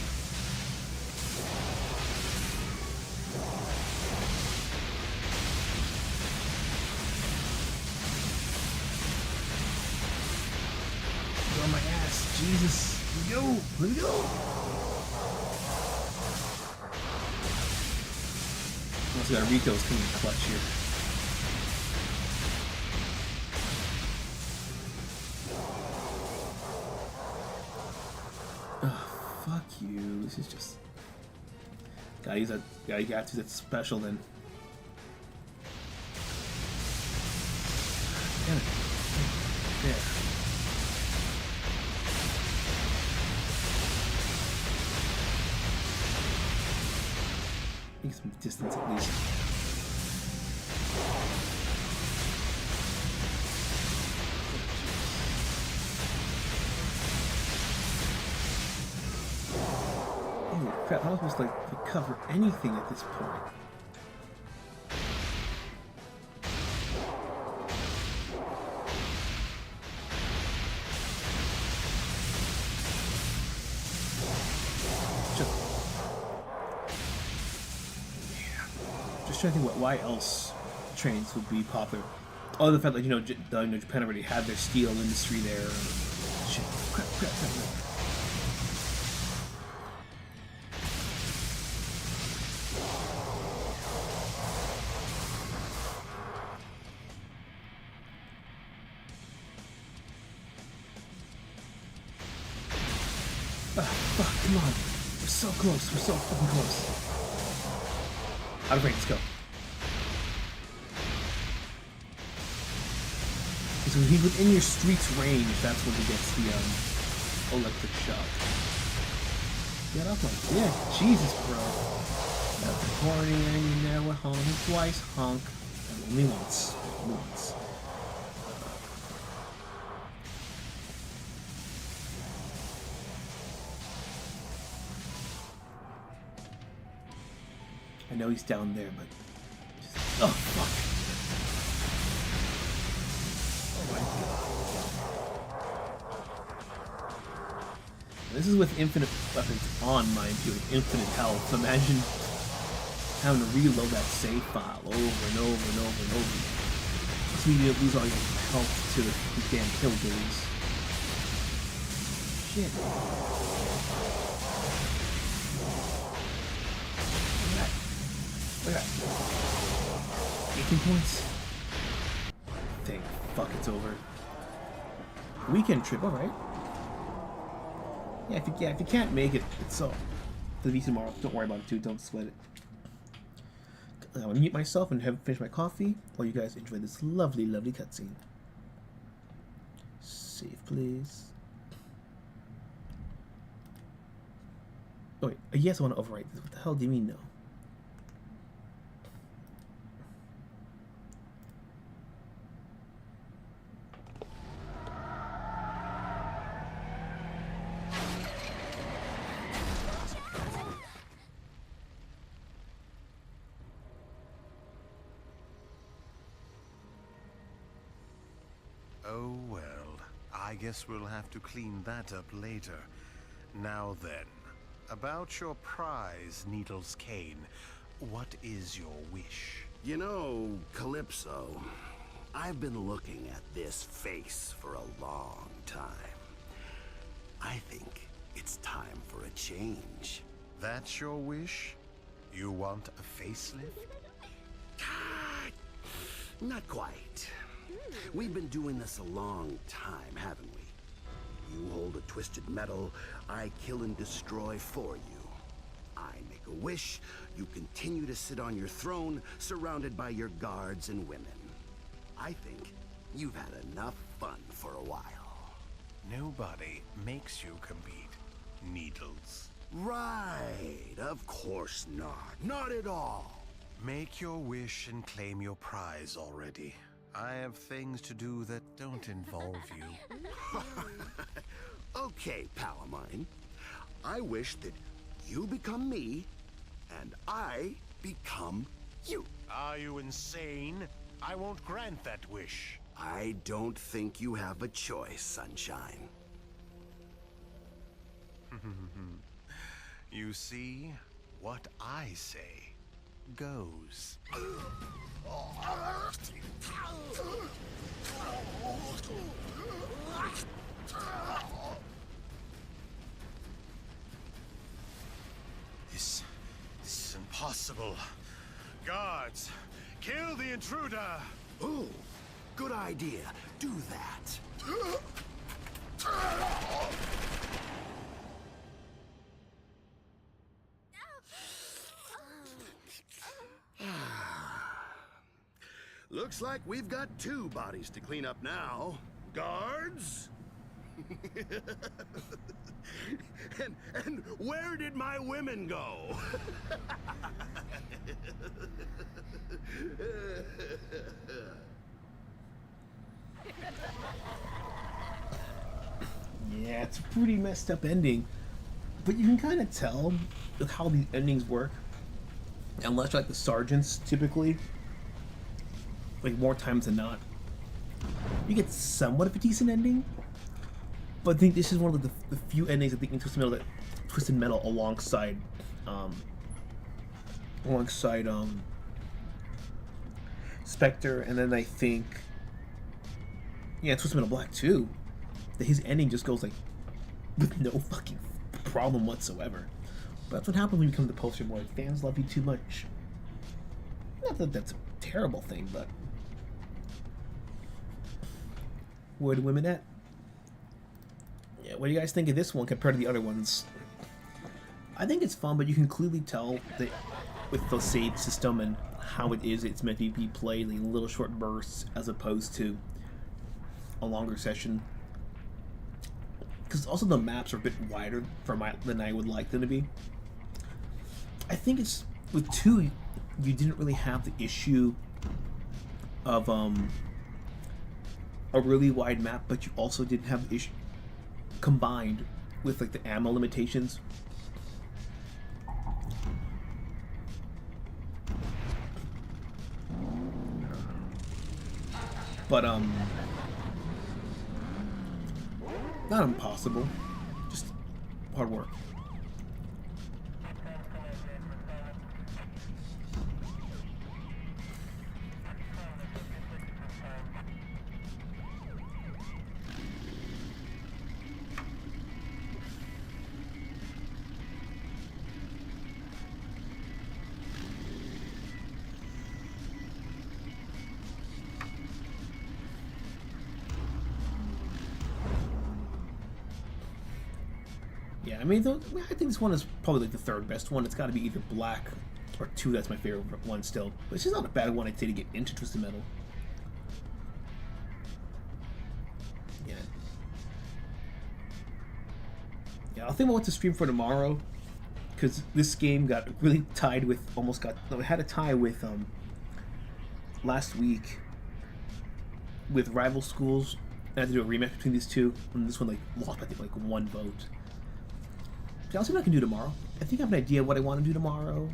[SPEAKER 1] You're on my ass, Jesus. Here we go. Here we go. Also got RiKo's coming clutch here. Oh, fuck you. This is just... Gotta use that... Gotta use that special then. Damn it. There. Make some distance at least. Holy crap, I'm not supposed to like recover anything at this point. Just trying to think why else trains would be popular. Other than the fact that, you know, Japan already had their steel industry there. Shit. Crap. Fuck, come on. We're so close. We're so fucking close. Out of range, let's go. So he's within your street's range, that's when he gets the electric shock. Get off my dick. Jesus, bro. That's horny and you never honk twice, honk. And only once. Only once. I know he's down there, but just, oh fuck! Oh my god! This is with infinite weapons on, mind you, with infinite health. Imagine having to reload that save file over and over and over and over. This means you lose all your health to the damn hillbillies. Shit. Look at that. 18 points. Thank fuck it's over. Weekend trip, alright. Yeah, if you can't make it, it's all. The V tomorrow. Don't worry about it too, don't sweat it. I'm gonna mute myself and finish my coffee while you guys enjoy this lovely, lovely cutscene. Save, please. Oh wait, yes, I want to overwrite this. What the hell do you mean no?
[SPEAKER 2] Oh well, I guess we'll have to clean that up later. Now then, about your prize, Needle's Cane. What is your wish?
[SPEAKER 5] You know, Calypso, I've been looking at this face for a long time. I think it's time for a change.
[SPEAKER 2] That's your wish? You want a facelift?
[SPEAKER 5] Not quite. We've been doing this a long time, haven't we? You hold a twisted metal, I kill and destroy for you. I make a wish, you continue to sit on your throne, surrounded by your guards and women. I think you've had enough fun for a while.
[SPEAKER 2] Nobody makes you compete. Needles.
[SPEAKER 5] Right, of course not. Not at all.
[SPEAKER 2] Make your wish and claim your prize already. I have things to do that don't involve you.
[SPEAKER 5] Okay, pal of mine. I wish that you become me, and I become you.
[SPEAKER 2] Are you insane? I won't grant that wish.
[SPEAKER 5] I don't think you have a choice, Sunshine.
[SPEAKER 2] You see, what I say goes. This is impossible. Guards, kill the intruder!
[SPEAKER 5] Ooh, good idea. Do that. Looks like we've got two bodies to clean up now. Guards? and where did my women go?
[SPEAKER 1] Yeah, it's a pretty messed up ending. But you can kind of tell how these endings work. Unless you're like the sergeants, typically. Like, more times than not. You get somewhat of a decent ending. But I think this is one of the few endings I think in Twisted Metal that Twisted Metal alongside Spectre, and then I think Twisted Metal Black too, that his ending just goes like with no fucking problem whatsoever. But that's what happens when you become the poster boy. Fans love you too much. Not that that's a terrible thing, but where the women at? Yeah, what do you guys think of this one compared to the other ones? I think it's fun, but you can clearly tell that with the save system and how it's meant to be played in little short bursts as opposed to a longer session. Because also the maps are a bit wider than I would like them to be. I think it's with 2, you didn't really have the issue of a really wide map, but you also didn't have the issue combined with like the ammo limitations. But not impossible, just hard work. Yeah, I mean, I think this one is probably like the third best one. It's got to be either Black or 2. That's my favorite one still. But it's just not a bad one, I'd say, to get into Twisted Metal. Yeah. Yeah, I'll think about what to stream for tomorrow, because this game got really tied with, it had a tie with, last week with Rival Schools. I had to do a rematch between these two, and this one, like, lost by, I think, like, 1 vote. I'll see what I can do tomorrow. I think I have an idea of what I want to do tomorrow,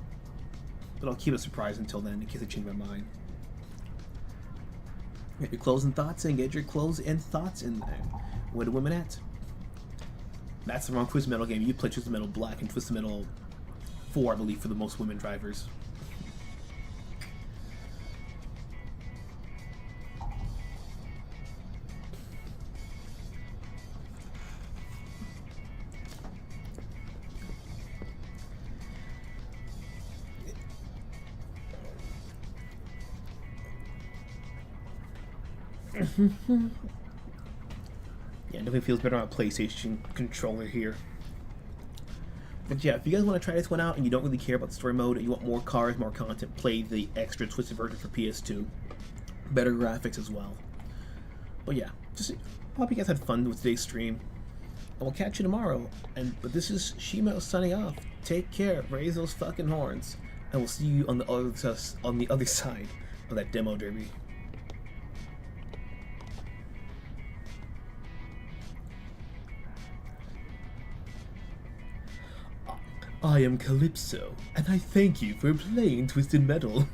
[SPEAKER 1] but I'll keep it a surprise until then in case I change my mind. Get your closing thoughts and get your close-in thoughts in there. Where the women at? That's the wrong Twisted Metal game. You play Twisted Metal Black and Twisted Metal 4, I believe, for the most women drivers. Yeah, it definitely feels better on a PlayStation controller here. But yeah, if you guys want to try this one out and you don't really care about the story mode and you want more cars, more content, play the extra twisted version for PS2. Better graphics as well. But yeah, just hope you guys had fun with today's stream. And we'll catch you tomorrow. But this is Shimo signing off. Take care, raise those fucking horns, and we'll see you on the other side of that demo derby. I am Calypso, and I thank you for playing Twisted Metal.